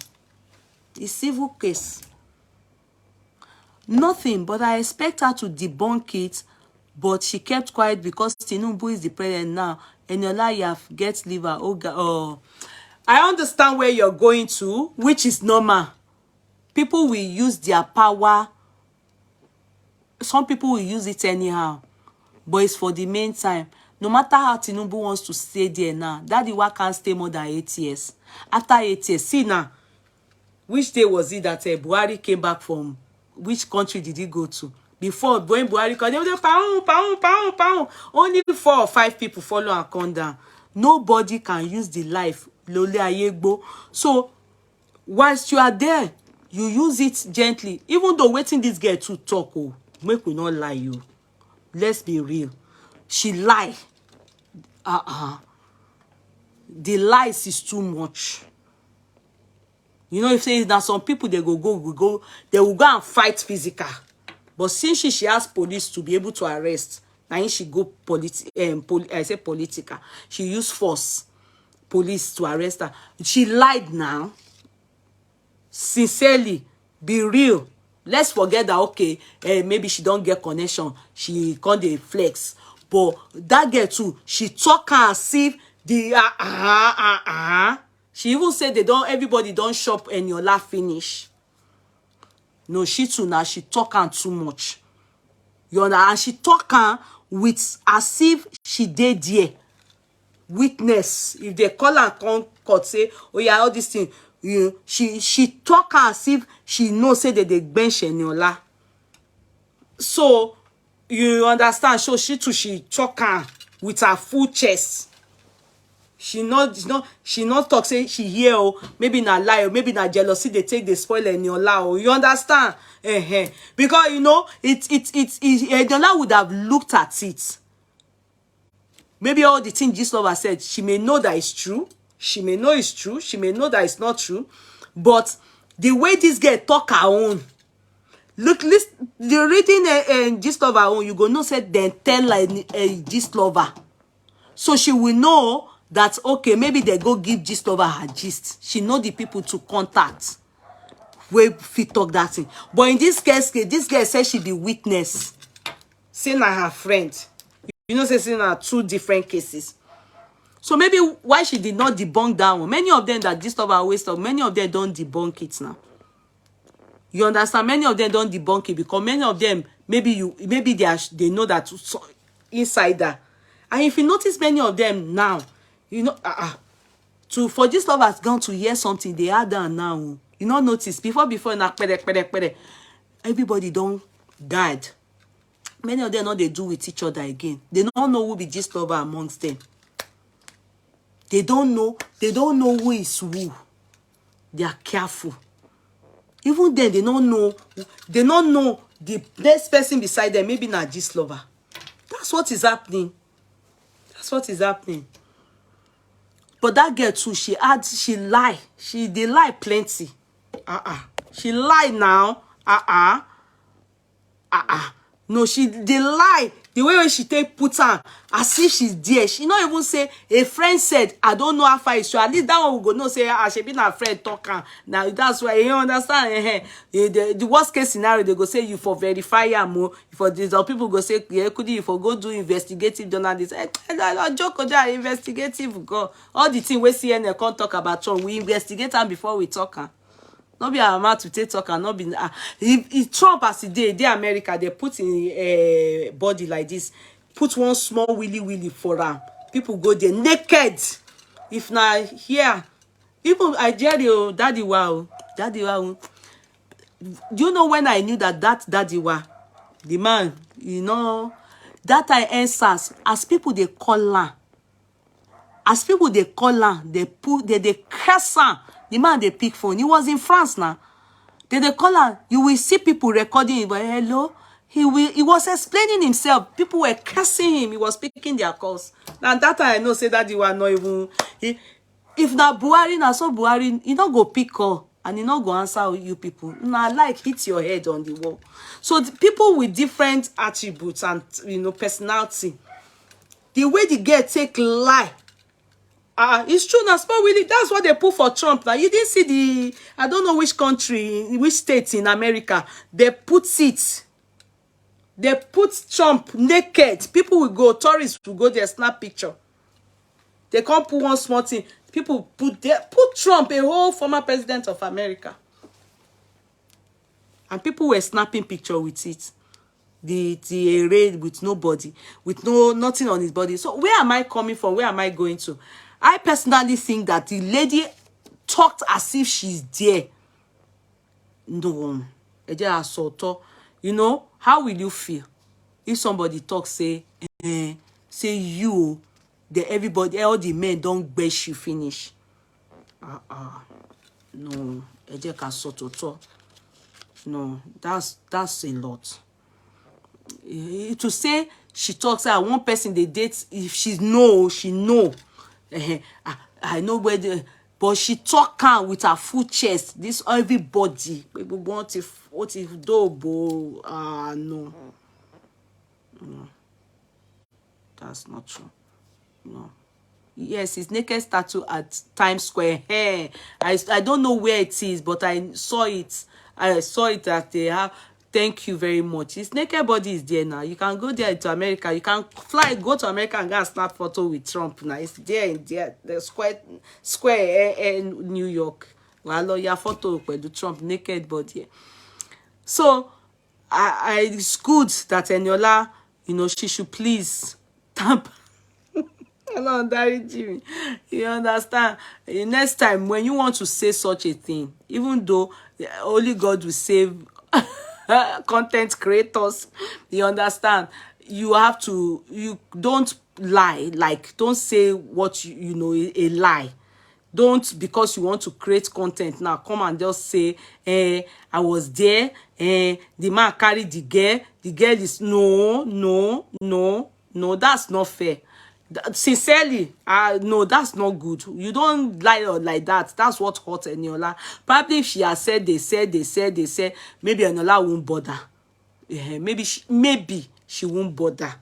It's civil case. Nothing, but I expect her to debunk it, but she kept quiet because Tinubu is the president now. Eniola, you have get liver. Oh, I understand where you're going to, which is normal. People will use their power. Some people will use it anyhow, but it's for the main time. No matter how Tinubu wants to stay there now, Daddy Wa can't stay more than 8 years. After 8 years, see now, which day was it that Buhari came back from? Which country did he go to? Before, when Buhari came, they were pound. Only 4 or 5 people follow and come down. Nobody can use the life. Lole Ayegbo. So, whilst you are there, you use it gently. Even though waiting this girl to talk, oh, make we not lie you. Let's be real. She lie. The lies is too much. You know, if say that some people they they will go and fight physical. But since she has police to be able to arrest, now she go political. She use force, police to arrest her. She lied now. Sincerely, be real. Let's forget that okay, maybe she don't get connection. She can't dey flex. But that girl too, she talk as if the She even said everybody don't shop Eniola finish. No, she too now, she talk too much. You know, and she talk with as if she did there. Witness. If they call her come court say, oh yeah, all this thing, you know, she talk as if she knows say that they bench Eniola. So you understand? So she too, she talk with her full chest. She not talk say she hear or maybe not lie or maybe not jealousy they take the spoil Eniola. Oh, you understand? Because you know Eniola would have looked at it. Maybe all the things Gistlover said, she may know that it's true. She may know it's true. She may know that it's not true. But the way this girl talk her own, look, the reading Gistlover own, you go know said then tell like Gistlover. So she will know that, okay, maybe they go give Gistlover her gist. She know the people to contact where fit talk that thing. But in this case, this girl said she be witness. Saying her friend. You know, saying 2 different cases. So maybe why she did not debunk that one. Many of them that this stuff are waste of, many of them don't debunk it now. You understand? Many of them don't debunk it because many of them, maybe they know that insider. And if you notice many of them now, you know, for this love has gone to hear something, they are done now. You not notice before na everybody don't guide. Many of them know they do with each other again. They don't know who be this lover amongst them. They don't know who is who. They are careful. Even then, they don't know the next person beside them, maybe not this lover. That's what is happening. That's what is happening. But that girl too, she lie. They lie plenty. She lie now. No, they lie. The way when she take put her as if she's there. She not even say a friend said, I don't know how far it's true. At least that one will go no say she been a friend talking. Now that's why you understand. The worst case scenario, they go say you for verify more. For these or people go say, yeah, could you for go do investigative journalism? I joke with that investigative go. All the thing we CNN can't talk about Trump. We investigate them before we talk. Not be our mouth to take talk and not be if Trump as the America, they put in a body like this, put one small willy for them. People go there naked. If not here, people I tell you, daddy wow. Do you know when I knew that daddy wow, the man, you know, that I answers as people they call her. As people they call her, they curse her. The man they pick phone. He was in France now. They call her. You will see people recording him. But hello, he was explaining himself. People were cursing him. He was picking their calls. Now that I know say that you are not even. If na Buhari na so Buhari, he not go pick call and he not go answer you people. Now like hit your head on the wall. So the people with different attributes and personality, the way the girl take lie. It's true now, really. That's what they put for Trump. Now you didn't see I don't know which country, which state in America, they put it. They put Trump naked. People will go, tourists will go there, snap picture. They can't put one small thing. People put Trump, a whole former president of America. And people were snapping picture with it. The raid with nobody, with nothing on his body. So where am I coming from? Where am I going to? I personally think that the lady talked as if she's there. No, you know, how will you feel if somebody talks, say you, everybody, all the men don't bash you finish? No, no, that's a lot. To say she talks one person they date, if she know. I know where but she talk with her full chest. This everybody what if Dobo no, that's not true. No. Yes, his naked statue at Times Square. Hey, I don't know where it is, but I saw it. That they have. Thank you very much. His naked body is there now. You can go there to America. You can go to America and go and snap photo with Trump now. It's there in the square in New York. Well, your photo with the Trump naked body. So, it's good that Eniola, she should please tamp. Hello, Daddy Jimmy. You understand? Next time, when you want to say such a thing, even though only God will save content creators, you understand, you don't lie, like don't say what a lie. Don't, because you want to create content now, come and just say I was there, the man carried the girl is no, that's not fair. Sincerely, no, that's not good. You don't lie like that. That's what hurt Eniola. Probably if she has said they said, maybe Eniola won't bother. Maybe she won't bother.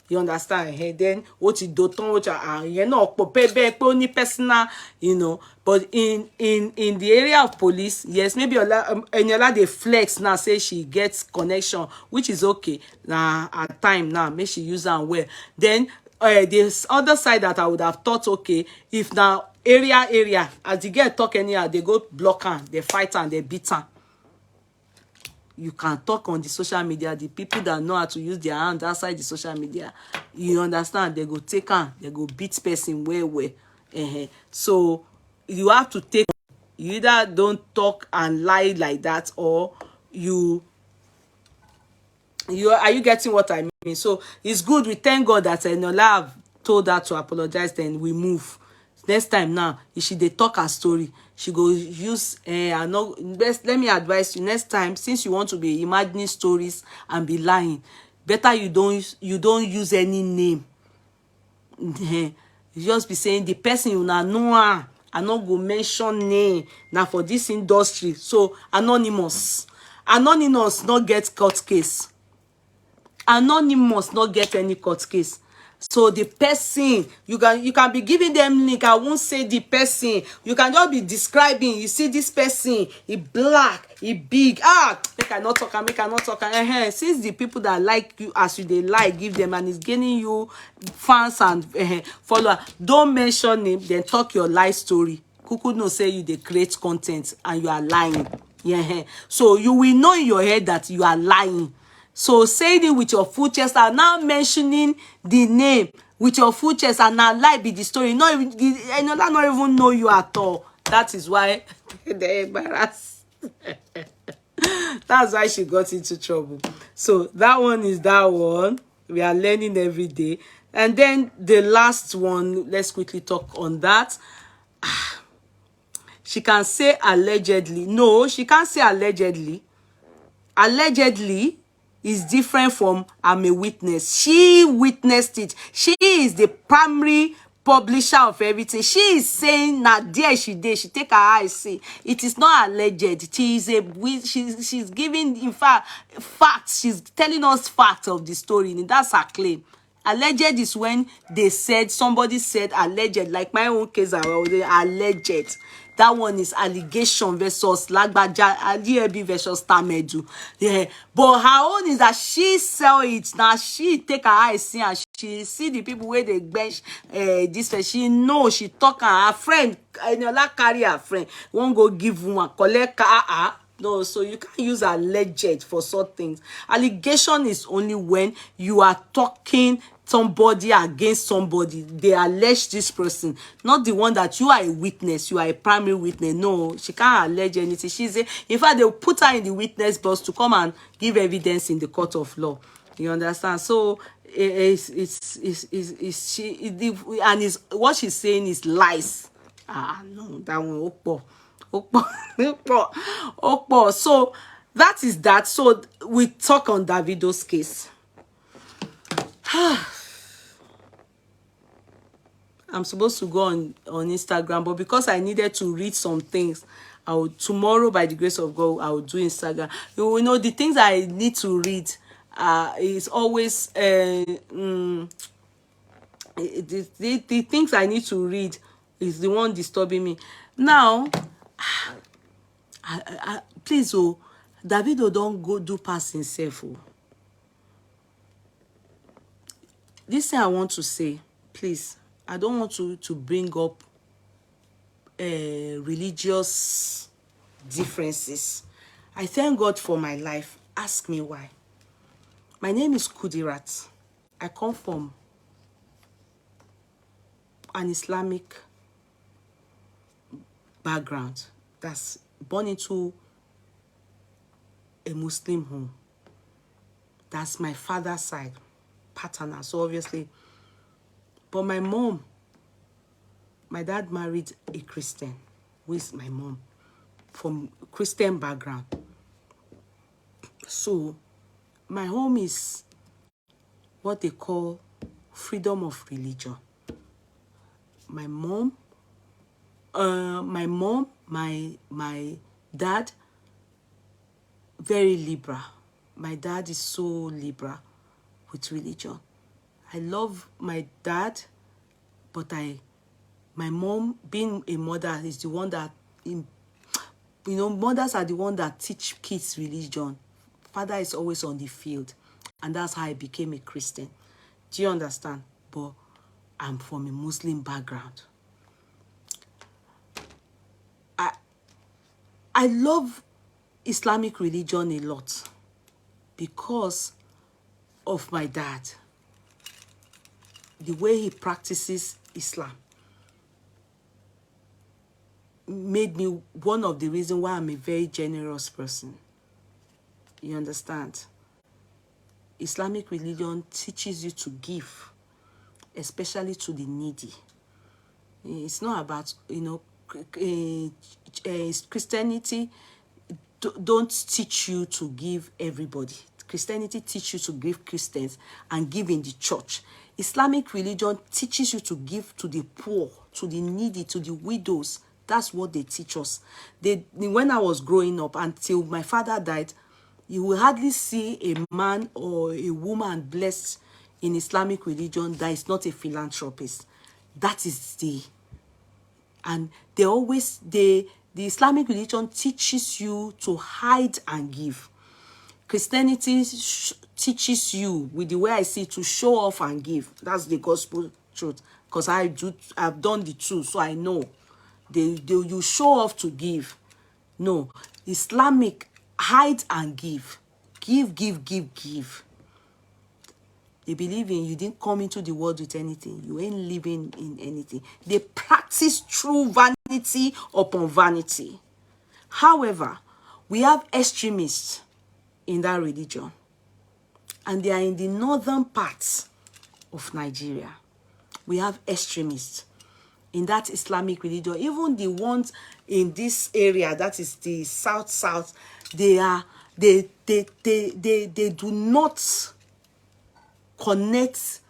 You understand? Then what you do, only personal, But in the area of police, yes, maybe Eniola they flex now, say she gets connection, which is okay. Now at time now, make she use her well. Then this other side that I would have thought, okay, if now area, as the girl talk anyhow, they go block her, they fight her, and they beat her. You can talk on the social media. The people that know how to use their hand outside the social media, you understand, they go take her, they go beat person well. So you have to take, you either don't talk and lie like that, or you are you getting what I mean? So it's good. We thank God that Enola have told her to apologize, then we move. Next time now, if she dey talk her story, she go use best. Let me advise you, next time, since you want to be imagining stories and be lying, better you don't use any name. You just be saying the person you know her. I no go mention name. Now for this industry, so anonymous not get court case. Anonymous not get any court case. So the person, you can be giving them link. I won't say the person. You can just be describing. You see this person, he black, he big. Make I not talk. Since the people that like you as you they like, give them, and it's gaining you fans and follower. Don't mention him, then talk your lie story. Kuku no say you they create content and you are lying. Yeah. So you will know in your head that you are lying. So saying it with your full chest and now mentioning the name with your full chest and now lie be the story. Not even know you at all. That is why they embarrassed. That's why she got into trouble. So that one is that one. We are learning every day. And then the last one, let's quickly talk on that. She can say allegedly. No, she can't say allegedly. Allegedly is different from I'm a witness. She witnessed it. She is the primary publisher of everything. She is saying that there she did. She take her eyes see. It is not alleged. She is she's giving, in fact, facts. She's telling us facts of the story. And that's her claim. Alleged is when somebody said alleged, like my own case, I was alleged. That one is allegation versus Lagbaja, Adiebi versus Tamedu. Yeah. But her own is that she sell it. Now she take her eyes see and she see the people where they bench this way. She know, she talk her friend, carry her friend. Won't go give woman, collect her. No, so you can't use alleged for such things. Allegation is only when you are talking somebody against somebody. They allege this person, not the one that you are a witness, you are a primary witness. No, she can't allege anything. She's in fact, they'll put her in the witness box to come and give evidence in the court of law. You understand? So what she's saying is lies. No, that one Okpo. So that is that. So we talk on Davido's case. I'm supposed to go on Instagram, but because I needed to read some things, tomorrow, by the grace of God, I will do Instagram. You know, the things I need to read is always the things I need to read is the one disturbing me. Now, please, Davido don't go do pass himself. This thing I want to say, please, I don't want to bring up religious differences. I thank God for my life. Ask me why. My name is Kudirat. I come from an Islamic background. That's born into a Muslim home. That's my father's side, paternal. So obviously, but my dad married a Christian, who is my mom, from Christian background. So my home is what they call freedom of religion. My dad, very liberal. My dad is so liberal with religion. I love my dad, but my mom, being a mother, is the one that, mothers are the one that teach kids religion. Father is always on the field, and that's how I became a Christian. Do you understand? But I'm from a Muslim background. I love Islamic religion a lot because of my dad. The way he practices Islam made me one of the reasons why I'm a very generous person. You understand? Islamic religion teaches you to give, especially to the needy. It's not about, Christianity don't teach you to give everybody. Christianity teaches you to give Christians and give in the church. Islamic religion teaches you to give to the poor, to the needy, to the widows. That's what they teach us. When I was growing up, until my father died, you will hardly see a man or a woman blessed in Islamic religion that is not a philanthropist. That is and the Islamic religion teaches you to hide and give. Christianity teaches you, with the way I see it, to show off and give. That's the gospel truth. Because I've done the two, so I know. You show off to give. No, Islamic, hide and give. Give. They believe in you didn't come into the world with anything. You ain't living in anything. They practice true vanity upon vanity. However, we have extremists in that religion. And they are in the northern parts of Nigeria. We have extremists in that Islamic religion. Even the ones in this area, that is the south, they do not connect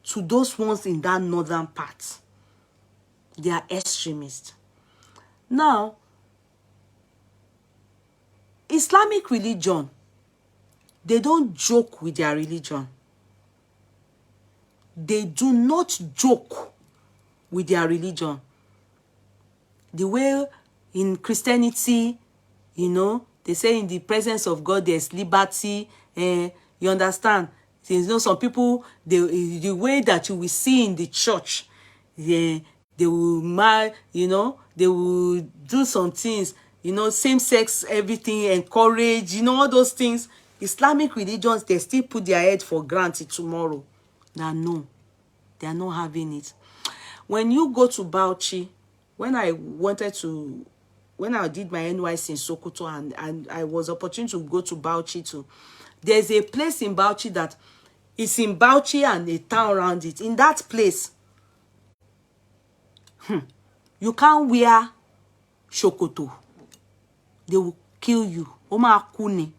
to those ones in that northern part. They are extremists. Now, Islamic religion, they don't joke with their religion. They do not joke with their religion. The way in Christianity, they say in the presence of God there's liberty. You understand? Some people, the way that you will see in the church, they will marry, they will do some things, same-sex, everything, encourage, all those things. Islamic religions, they still put their head for granted tomorrow. Now, no, they are not having it. When you go to Bauchi, when I did my NYC in Sokoto and I was opportune to go to Bauchi too, there's a place in Bauchi that is in Bauchi and a town around it. In that place, you can't wear Sokoto. They will kill you. Oma kuni.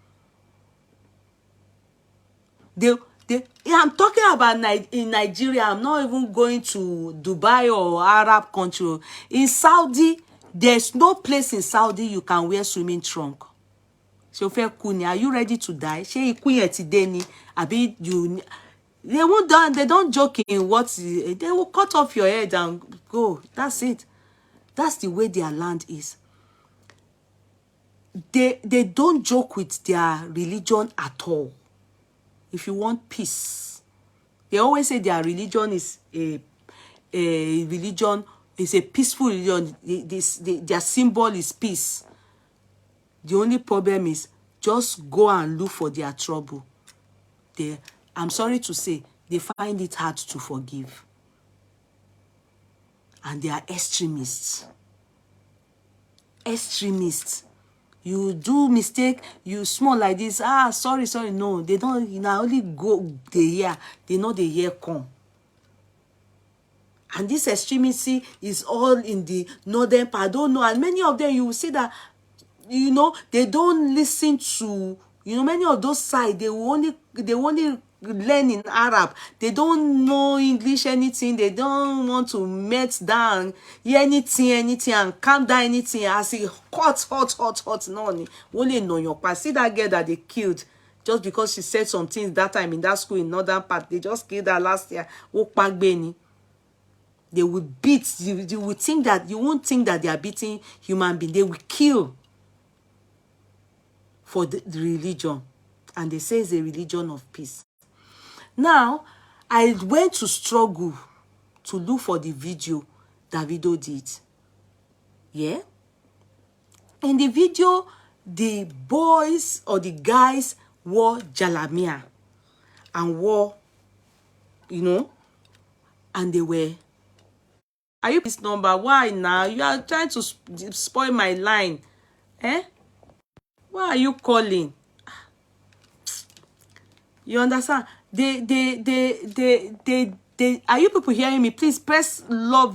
I'm talking about in Nigeria. I'm not even going to Dubai or Arab country. In Saudi, there's no place in Saudi you can wear swimming trunk. So, are you ready to die? They don't joke in what they will cut off your head and go. That's it. That's the way their land is. They don't joke with their religion at all. If you want peace, they always say their religion is a religion, is a peaceful religion. Their symbol is peace. The only problem is just go and look for their trouble. I'm sorry to say, they find it hard to forgive. And they are extremists. Extremists. You do mistake, you small like this. Sorry. No, they don't. Only go the year. They know the year come. And this extremism is all in the northern part. I don't know. And many of them, you will see that, they don't listen to, many of those sides, they only learn in Arab. They don't know English, anything. They don't want to melt down, hear anything, and calm down anything. As it hot, no. Only know your part. See that girl that they killed just because she said some things that time in that school in northern part. They just killed her last year. They will beat. You won't think that they are beating human beings. They will kill for the religion. And they say it's a religion of peace. Now, I went to struggle to look for the video Davido did. Yeah? In the video, the boys or the guys wore jalamia and wore, you know, and they were, are you this number? Why now? You are trying to spoil my line. Eh? Why are you calling? You understand? Are you people hearing me? Please press love.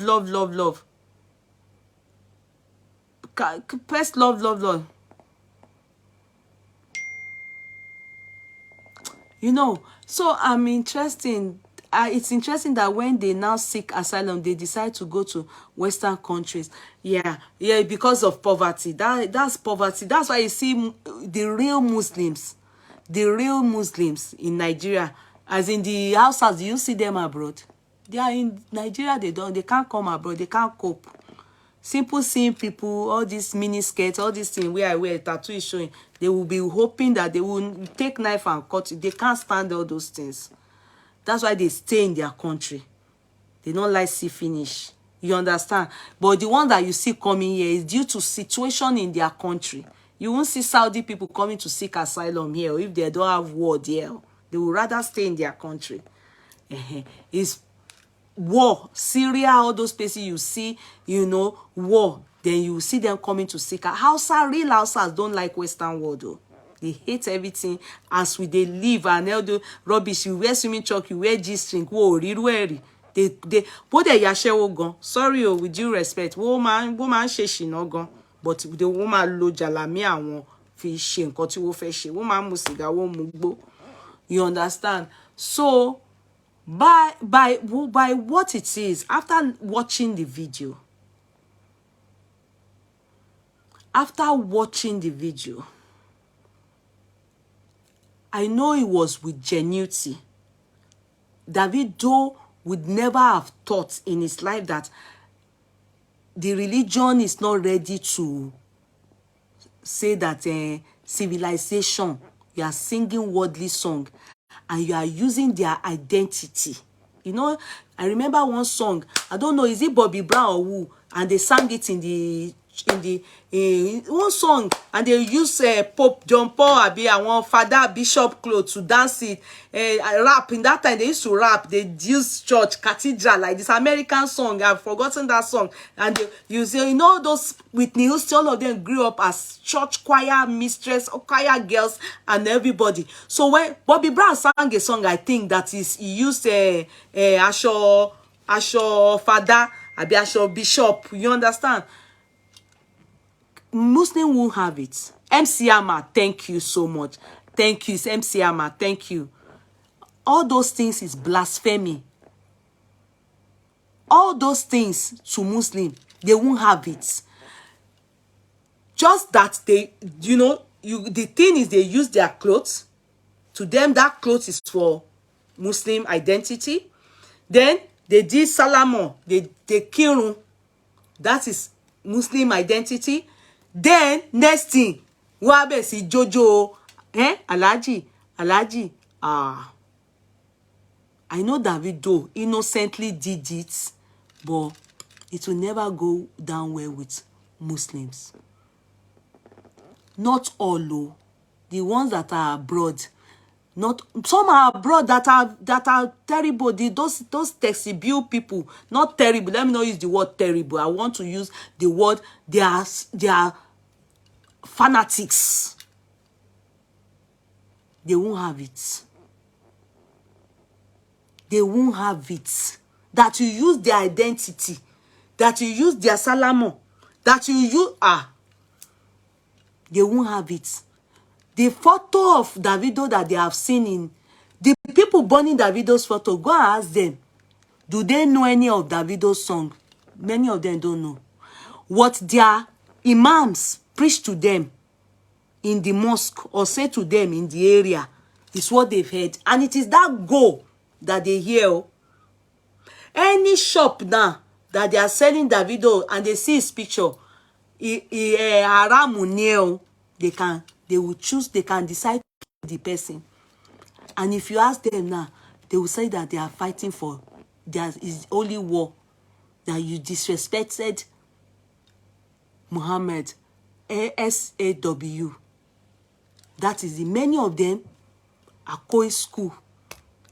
Press love. You know, so I'm interesting. It's interesting that when they now seek asylum, they decide to go to Western countries. Yeah, because of poverty. That's poverty. That's why you see the real Muslims in Nigeria, as in the houses, you see them abroad. They are in Nigeria. They can't come abroad. They can't cope. Simple seeing people, all these mini skirts, all these things where I wear tattoo is showing, they will be hoping that they will take knife and cut it. They can't stand all those things. That's why they stay in their country. They don't like see finish. You understand? But the one that you see coming here is due to situation in their country. You won't see Saudi people coming to seek asylum here, or if they don't have war there, they will rather stay in their country. It's war, Syria, all those places you see, you know, war, then you see them coming to seek. Real Hausas don't like Western world though. They hate everything as they live and all the rubbish. You wear swimming chalk, you wear G-string, whoa, they both the yashewo gone. Sorry, with due respect, woman she no gone, but the woman lo jalami àwọn fi ṣe nǹkan tí wọ́n fẹ́ ṣe. Woman mu sìgá, wọ́n mu gbó. You understand? So by what it is, after watching the video, I know it was with genuity. Davido would never have thought in his life that the religion is not ready to say that civilization, you are singing worldly song and you are using their identity. You know, I remember one song, I don't know, is it Bobby Brown or who, and they sang it in one song, and they use Pope John Paul Abi and one Father Bishop clothes to dance it, rap. In that time they used to rap, they use church cathedral, like this American song. I've forgotten that song. And you say, you know, those Whitney Houston, all of them grew up as church choir mistress or choir girls and everybody. So when Bobby Brown sang a song, I think that is, he used Asho Father Abi Asho Bishop, you understand? Muslim won't have it. MC Hammer, thank you so much. Thank you, MC Hammer, thank you. All those things is blasphemy. All those things to Muslim, they won't have it. Just that they, you know, the thing is they use their clothes. To them, that clothes is for Muslim identity. Then they did Salamo, they Kirun. That is Muslim identity. Then next thing, wabe si Jojo, Alaji. I know Davido innocently did it, but it will never go down well with Muslims. Not all, though. The ones that are abroad, not some are abroad that are terrible. Those Texibule people, not terrible. Let me not use the word terrible. I want to use the word they are fanatics. They won't have it. They won't have it. That you use their identity, that you use their salamo, that you use they won't have it. The photo of Davido that they have seen in the people burning Davido's photo, go and ask them, do they know any of Davido's song? Many of them don't know. What their imams preach to them in the mosque or say to them in the area is what they've heard. And it is that goal that they hear. Any shop now that they are selling Davido and they see his picture, they will choose, they can decide to kill the person. And if you ask them now, they will say that they are fighting for there is only war, that you disrespected Muhammad, SAW. That is it. Many of them are going school,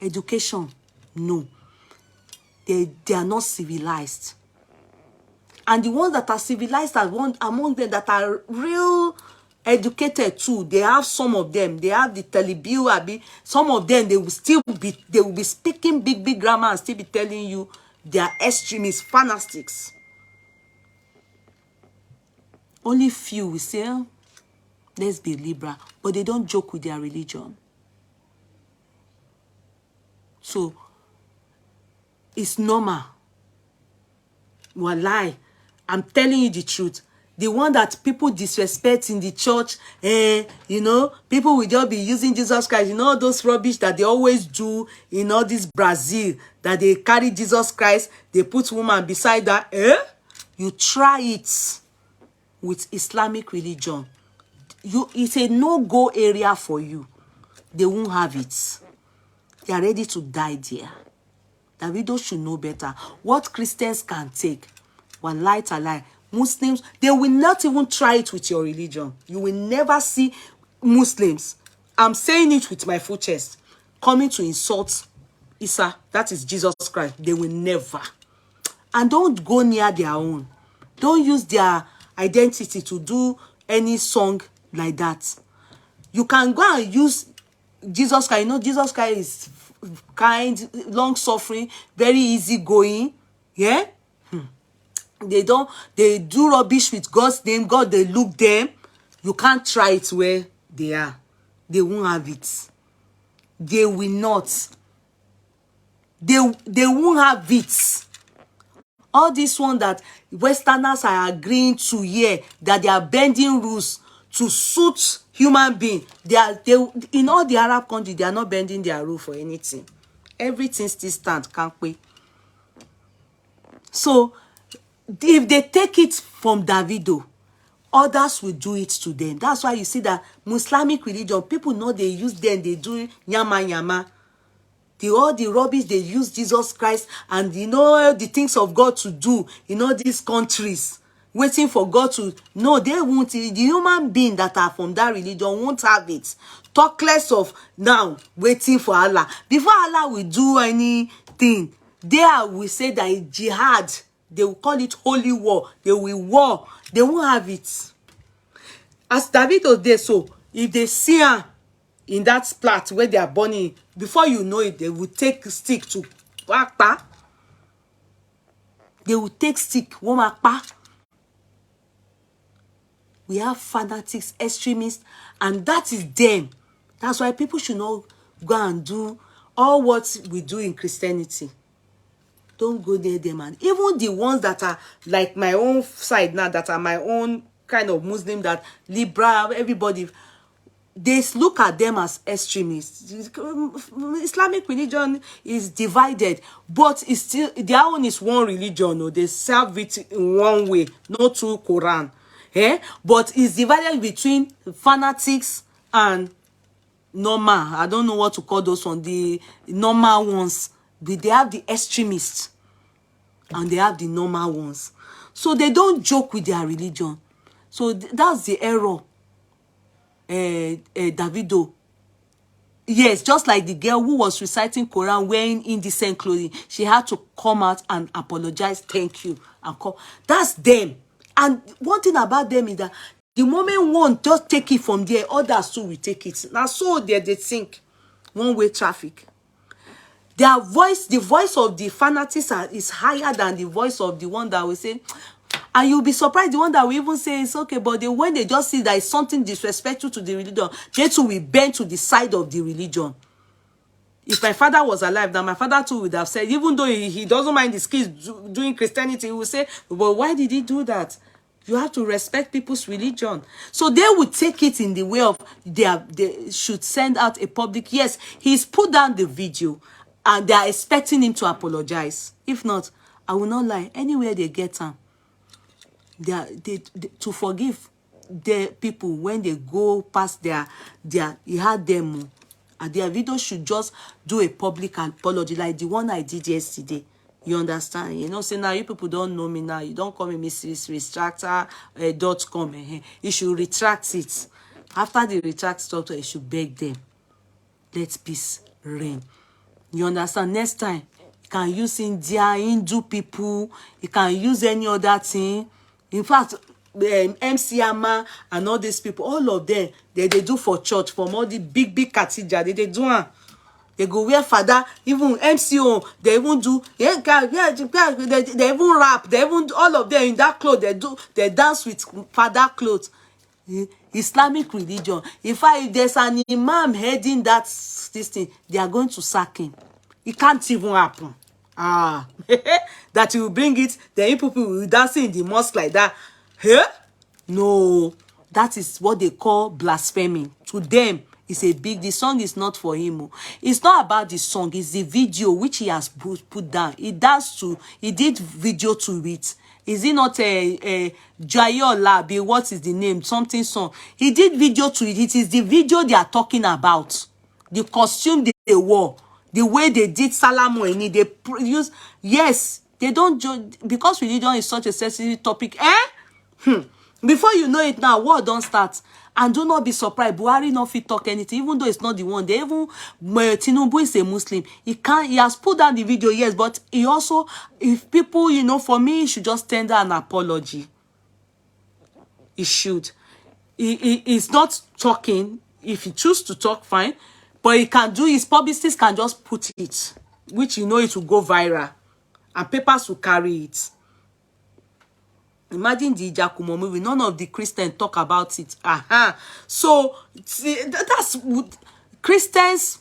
education, no. They are not civilized. And the ones that are civilized are one among them that are real educated too. They have some of them. They have the telebio. Some of them, they will be speaking big grammar and still be telling you they are extremists, fanatics. Only few will say, oh, let's be liberal, but they don't joke with their religion. So it's normal. Walai, I'm telling you the truth. The one that people disrespect in the church, you know, people will just be using Jesus Christ. You know, those rubbish that they always do in all this Brazil, that they carry Jesus Christ, they put woman beside that. You try it with Islamic religion. It's a no-go area for you. They won't have it. They are ready to die there. The widows should know better. What Christians can take, one lie to lie. Muslims, they will not even try it with your religion. You will never see Muslims, I'm saying it with my full chest, coming to insult Isa, that is Jesus Christ. They will never. And don't go near their own. Don't use their identity to do any song like that. You can go and use Jesus Christ. You know, Jesus Christ is kind, long-suffering, very easygoing. Yeah? They do rubbish with God's name. God, they look them. You can't try it where they are. They won't have it. They will not. They won't have it. All this one that Westerners are agreeing to here, that they are bending rules to suit human being. They in all the Arab countries, they are not bending their rule for anything. Everything still stands, can't we? So if they take it from Davido, others will do it to them. That's why you see that Islamic religion, people know they use them, they do yama. All the rubbish they use Jesus Christ and you know the things of God to do in all these countries, waiting for God to, no, they won't. The human being that are from that religion won't have it. Talk less of now waiting for Allah. Before Allah will do anything, there we say that it's jihad. They will call it holy war. They will war. They won't have it. As David was there, so if they see her in that splat where they are burning, before you know it, they will take stick to pa. They will take stick, pa. We have fanatics, extremists, and that is them. That's why people should not go and do all what we do in Christianity. Don't go near them. And even the ones that are like my own side now, that are my own kind of Muslim, that liberal, everybody, they look at them as extremists. Islamic religion is divided, but it's still, their own is one religion. Or they serve it in one way, not through Quran. But it's divided between fanatics and normal. I don't know what to call those ones. The normal ones. But they have the extremists and they have the normal ones. So they don't joke with their religion. So that's the error. Davido. Yes, just like the girl who was reciting Quran wearing indecent clothing. She had to come out and apologize. Thank you. And call. That's them. And one thing about them is that the moment one just take it from there, others too will take it. Now so they think one-way traffic. Their voice, the voice of the fanatics is higher than the voice of the one that will say, and you'll be surprised, the one that will even say it's okay, but when they just see that it's something disrespectful to the religion, they too will bend to the side of the religion. If my father was alive, then my father too would have said, even though he doesn't mind his kids doing Christianity, he would say, but why did he do that? You have to respect people's religion. So they would take it in the way of they should send out a public, yes, he's put down the video, and they are expecting him to apologize. If not, I will not lie. Anywhere they get him, they to forgive the people when they go past he had them, and their video should just do a public apology like the one I did yesterday. You understand? You know, say now you people don't know me now. You don't call me Mrs. Retractor.com. You should retract it. After the retract structure, you should beg them. Let peace reign. You understand? Next time, you can use India, Hindu people. You can use any other thing. In fact, MC Ama and all these people, all of them, they do for church, from all the big cathedral. They do one. They go wear father, even MCO, they even do, they even rap, they even do, all of them in that clothes, they dance with father clothes. Islamic religion. If there's an imam heading this thing, they are going to sack him. It can't even happen. That you will bring it, then people will dance in the mosque like that. No, that is what they call blasphemy. To them, it's a big, the song is not for him. It's not about the song, it's the video which he has put down. He did video to it. Is it not a Jayo Labi? What is the name? Something song. He did video to it. It is the video they are talking about. The costume they wore. The way they did Salamo and they use. Yes, they don't judge. Because religion is such a sensitive topic. Before you know it now, war don't start. And do not be surprised. Buhari not fit talk anything, even though it's not the one. They even Tinubu is a Muslim. He has put down the video, yes, but he also, if people, you know, for me, he should just tender an apology. He should. He's not talking. If he chooses to talk, fine. But he can do, his publicists can just put it, which you know it will go viral. And papers will carry it. Imagine the Ijakumo movie. None of the Christians talk about it. So that's Christians.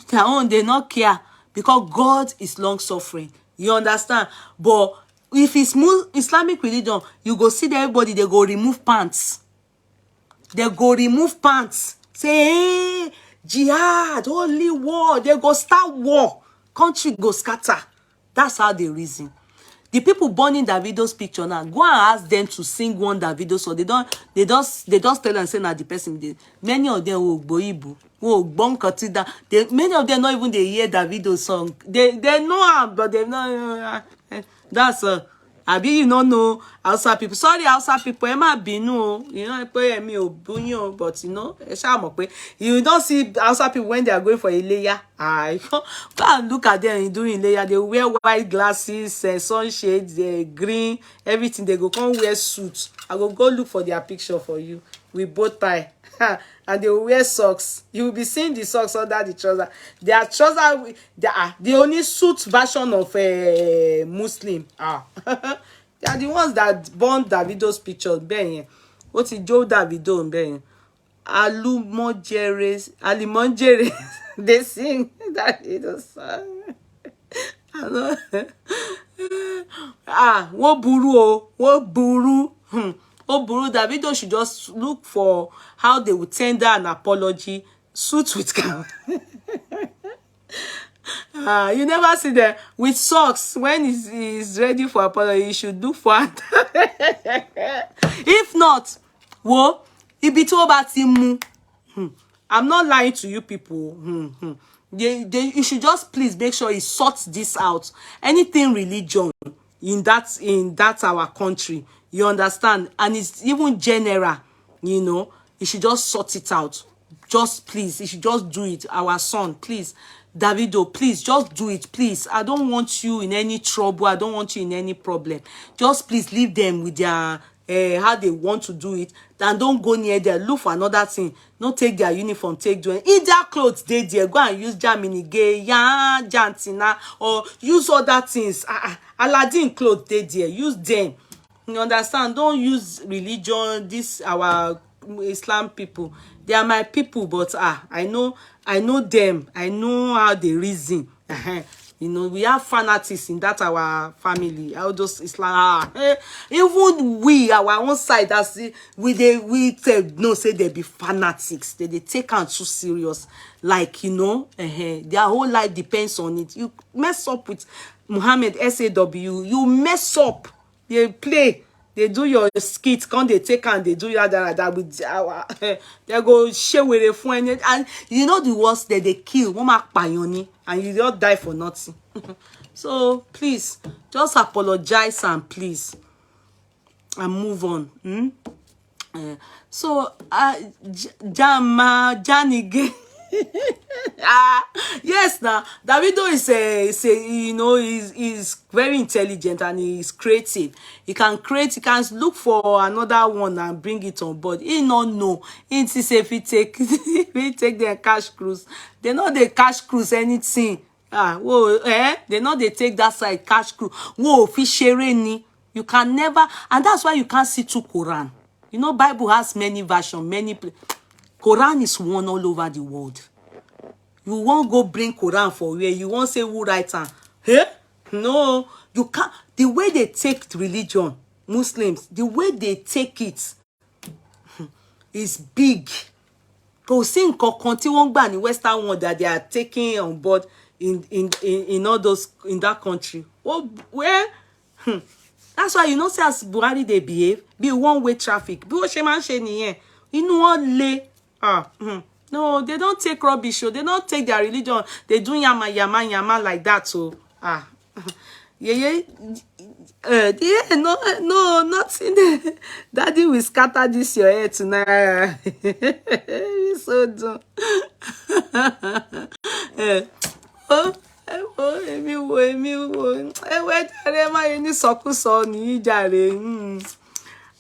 Their own, they not care because God is long suffering. You understand? But if it's Islamic religion, you go see that everybody they go remove pants. They go remove pants. Say, hey, jihad, holy war. They go start war. Country go scatter. That's how they reason. The people born in Davido's picture now, go and ask them to sing one Davido song. They just tell and say that the person did. Many of them will boibu, will bon consider. Many of them not even they hear Davido's song. They know, but they know. That's Abi, you don't know Hausa people. Sorry, Hausa people. Emma Binu, you know, I pay me obunyo, but you know, you don't see Hausa people when they are going for a layer. Go and look at them doing layer. They wear white glasses, sunshades, green, everything. They go come wear suits. I go look for their picture for you with bow tie. And they will wear socks. You will be seeing the socks under the trouser. Their trouser, they are the only suit version of a Muslim. They are the ones that born Davido's picture. What is Joe Davido? Alimonjeres. They sing Davido song. What buru. Oh, Buru, Davido should just look for how they would tender an apology. Suit with camera. You never see them with socks. When he's ready for apology, you should look for it. If not, well, it be too about him. I'm not lying to you people. You should just please make sure he sorts this out. Anything religion in that our country. You understand? And it's even general, you know. You should just sort it out. Just please, you should just do it. Our son, please. Davido, please, just do it, please. I don't want you in any trouble. I don't want you in any problem. Just please leave them with their how they want to do it. And don't go near there. Look for another thing. Don't take their uniform. Take them. In their clothes, they there. Go and use Germany, gay, Jantina, or use other things. Aladdin clothes, they there. Use them. You understand? Don't use religion. This our Islam people. They are my people, but I know them. I know how they reason. You know, we have fanatics in that our family. All those Islam. Even we, our own side, that's we no say they be fanatics. They take on too serious. Like, you know, their whole life depends on it. You mess up with Muhammad SAW, you mess up. They play, they do your skits, come they take and they do that with our they go share with a friend, and you know the worst that they kill, and you don't die for nothing. So please just apologize and please and move on. So Janige. Yes, now Davido is a is very intelligent and he's creative. He can create, he can look for another one and bring it on board. He not know. He say if he take if he take their cash cruise, they know they cash cruise anything. Whoa, they know they take that side cash cruise. Whoa, fish ni. You can never, and that's why you can't see two Quran. You know, Bible has many versions, Quran is one all over the world. You won't go bring Quran for where you won't say who write am. No, you can't. The way they take religion, Muslims, the way they take it is big. Kò sí nǹkan tí wọ́n gbà ní Western world that they are taking on board in all those in that country. Where? That's why you know say as Buhari they behave, be one-way traffic. Bí ó ṣe máa ń ṣe nìyẹn. Inú wọn le. No, they don't take rubbish. So they don't take their religion. They do yama like that. So yeah. No, nothing. Daddy will scatter this your head tonight. So dumb. Èmi wo. Jàre má yé ní sọkúsọ ní jàre.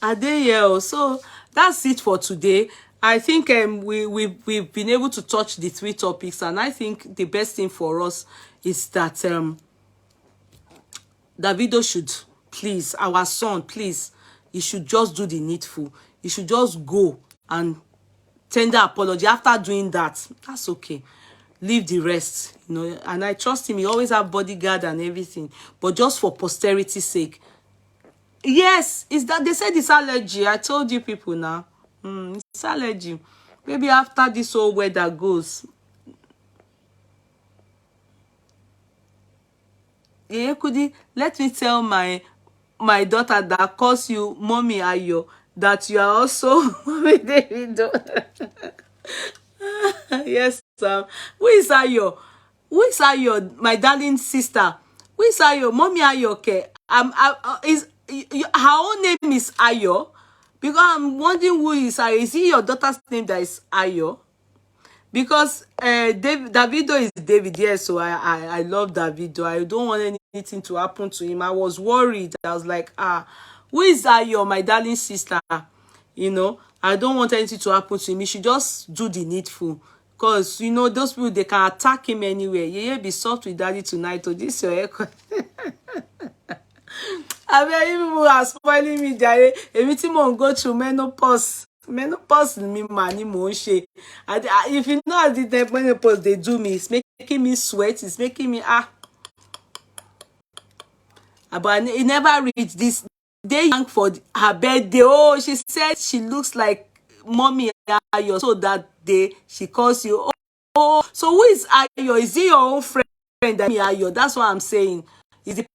Adeye. So that's it for today. I think we've been able to touch the 3 topics, and I think the best thing for us is that Davido should please, our son, please, he should just do the needful. He should just go and tender apology. After doing that, that's okay. Leave the rest, you know. And I trust him. He always have bodyguard and everything. But just for posterity's sake. Yes, is that they said it's allergy. I told you people now. It's allergy. Maybe after this whole weather goes. Yeah, let me tell my daughter that calls you Mommy Ayo that you are also Mommy Davido. Yes, who is Ayo? Who is Ayo? My darling sister. Who is Ayo? Mommy Ayo. Okay. Her own name is Ayo. Because I'm wondering who is Ayo. Is it your daughter's name that is Ayo? Because Davido is David, yes, so I love Davido. I don't want anything to happen to him. I was worried. I was like, who is Ayo, my darling sister? You know, I don't want anything to happen to him. He should just do the needful. Because, you know, those people, they can attack him anywhere. Yeah, be soft with daddy tonight. Oh, this your echo. I mean, people are spoiling me, Jare. Everything won't go through menopause. Menopause me money mo ṣe. If you know how the menopause they do me, it's making me sweat, it's making me but it never reached this. They young for her birthday. Oh, she said she looks like Mommy Ayo, so that day she calls you. Oh, so who is Ayo? Is he your own friend? Ayo? That's what I'm saying. Is the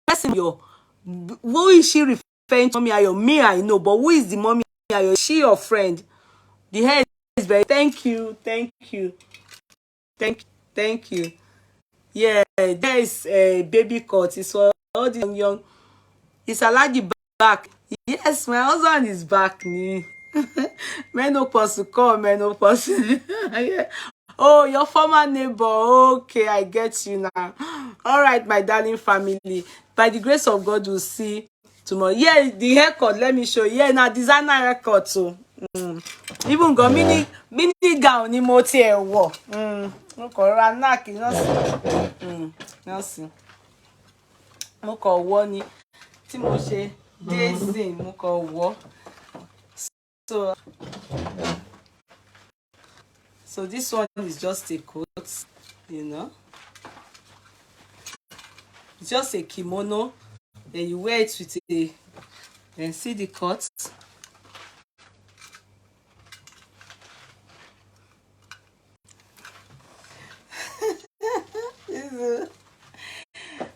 person your? Who is she referring to? Mommy Ayo? Me, I know, but who is the Mommy? Is she your friend? The hair is very. Thank you. Yeah, there is a baby cut. It's for all the young. It's Alaji back. Yes, my husband is back. Menopause to come, menopause. Yeah. Oh, your former neighbor. Okay, I get you now. All right, my darling family. By the grace of God, we'll see tomorrow. Yeah, the haircut, let me show you. Yeah, now designer haircut too. Even got mini gown ni mo ti e wo. Mo ko ra knack no see. Mo ko wo ni tí mo ṣe daisy mo ko wo. So this one is just a coat, you know. It's just a kimono. Then you wear it with a, then see the cut.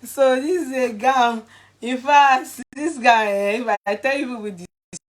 So this is a gown. In fact, this guy, if I tell you with the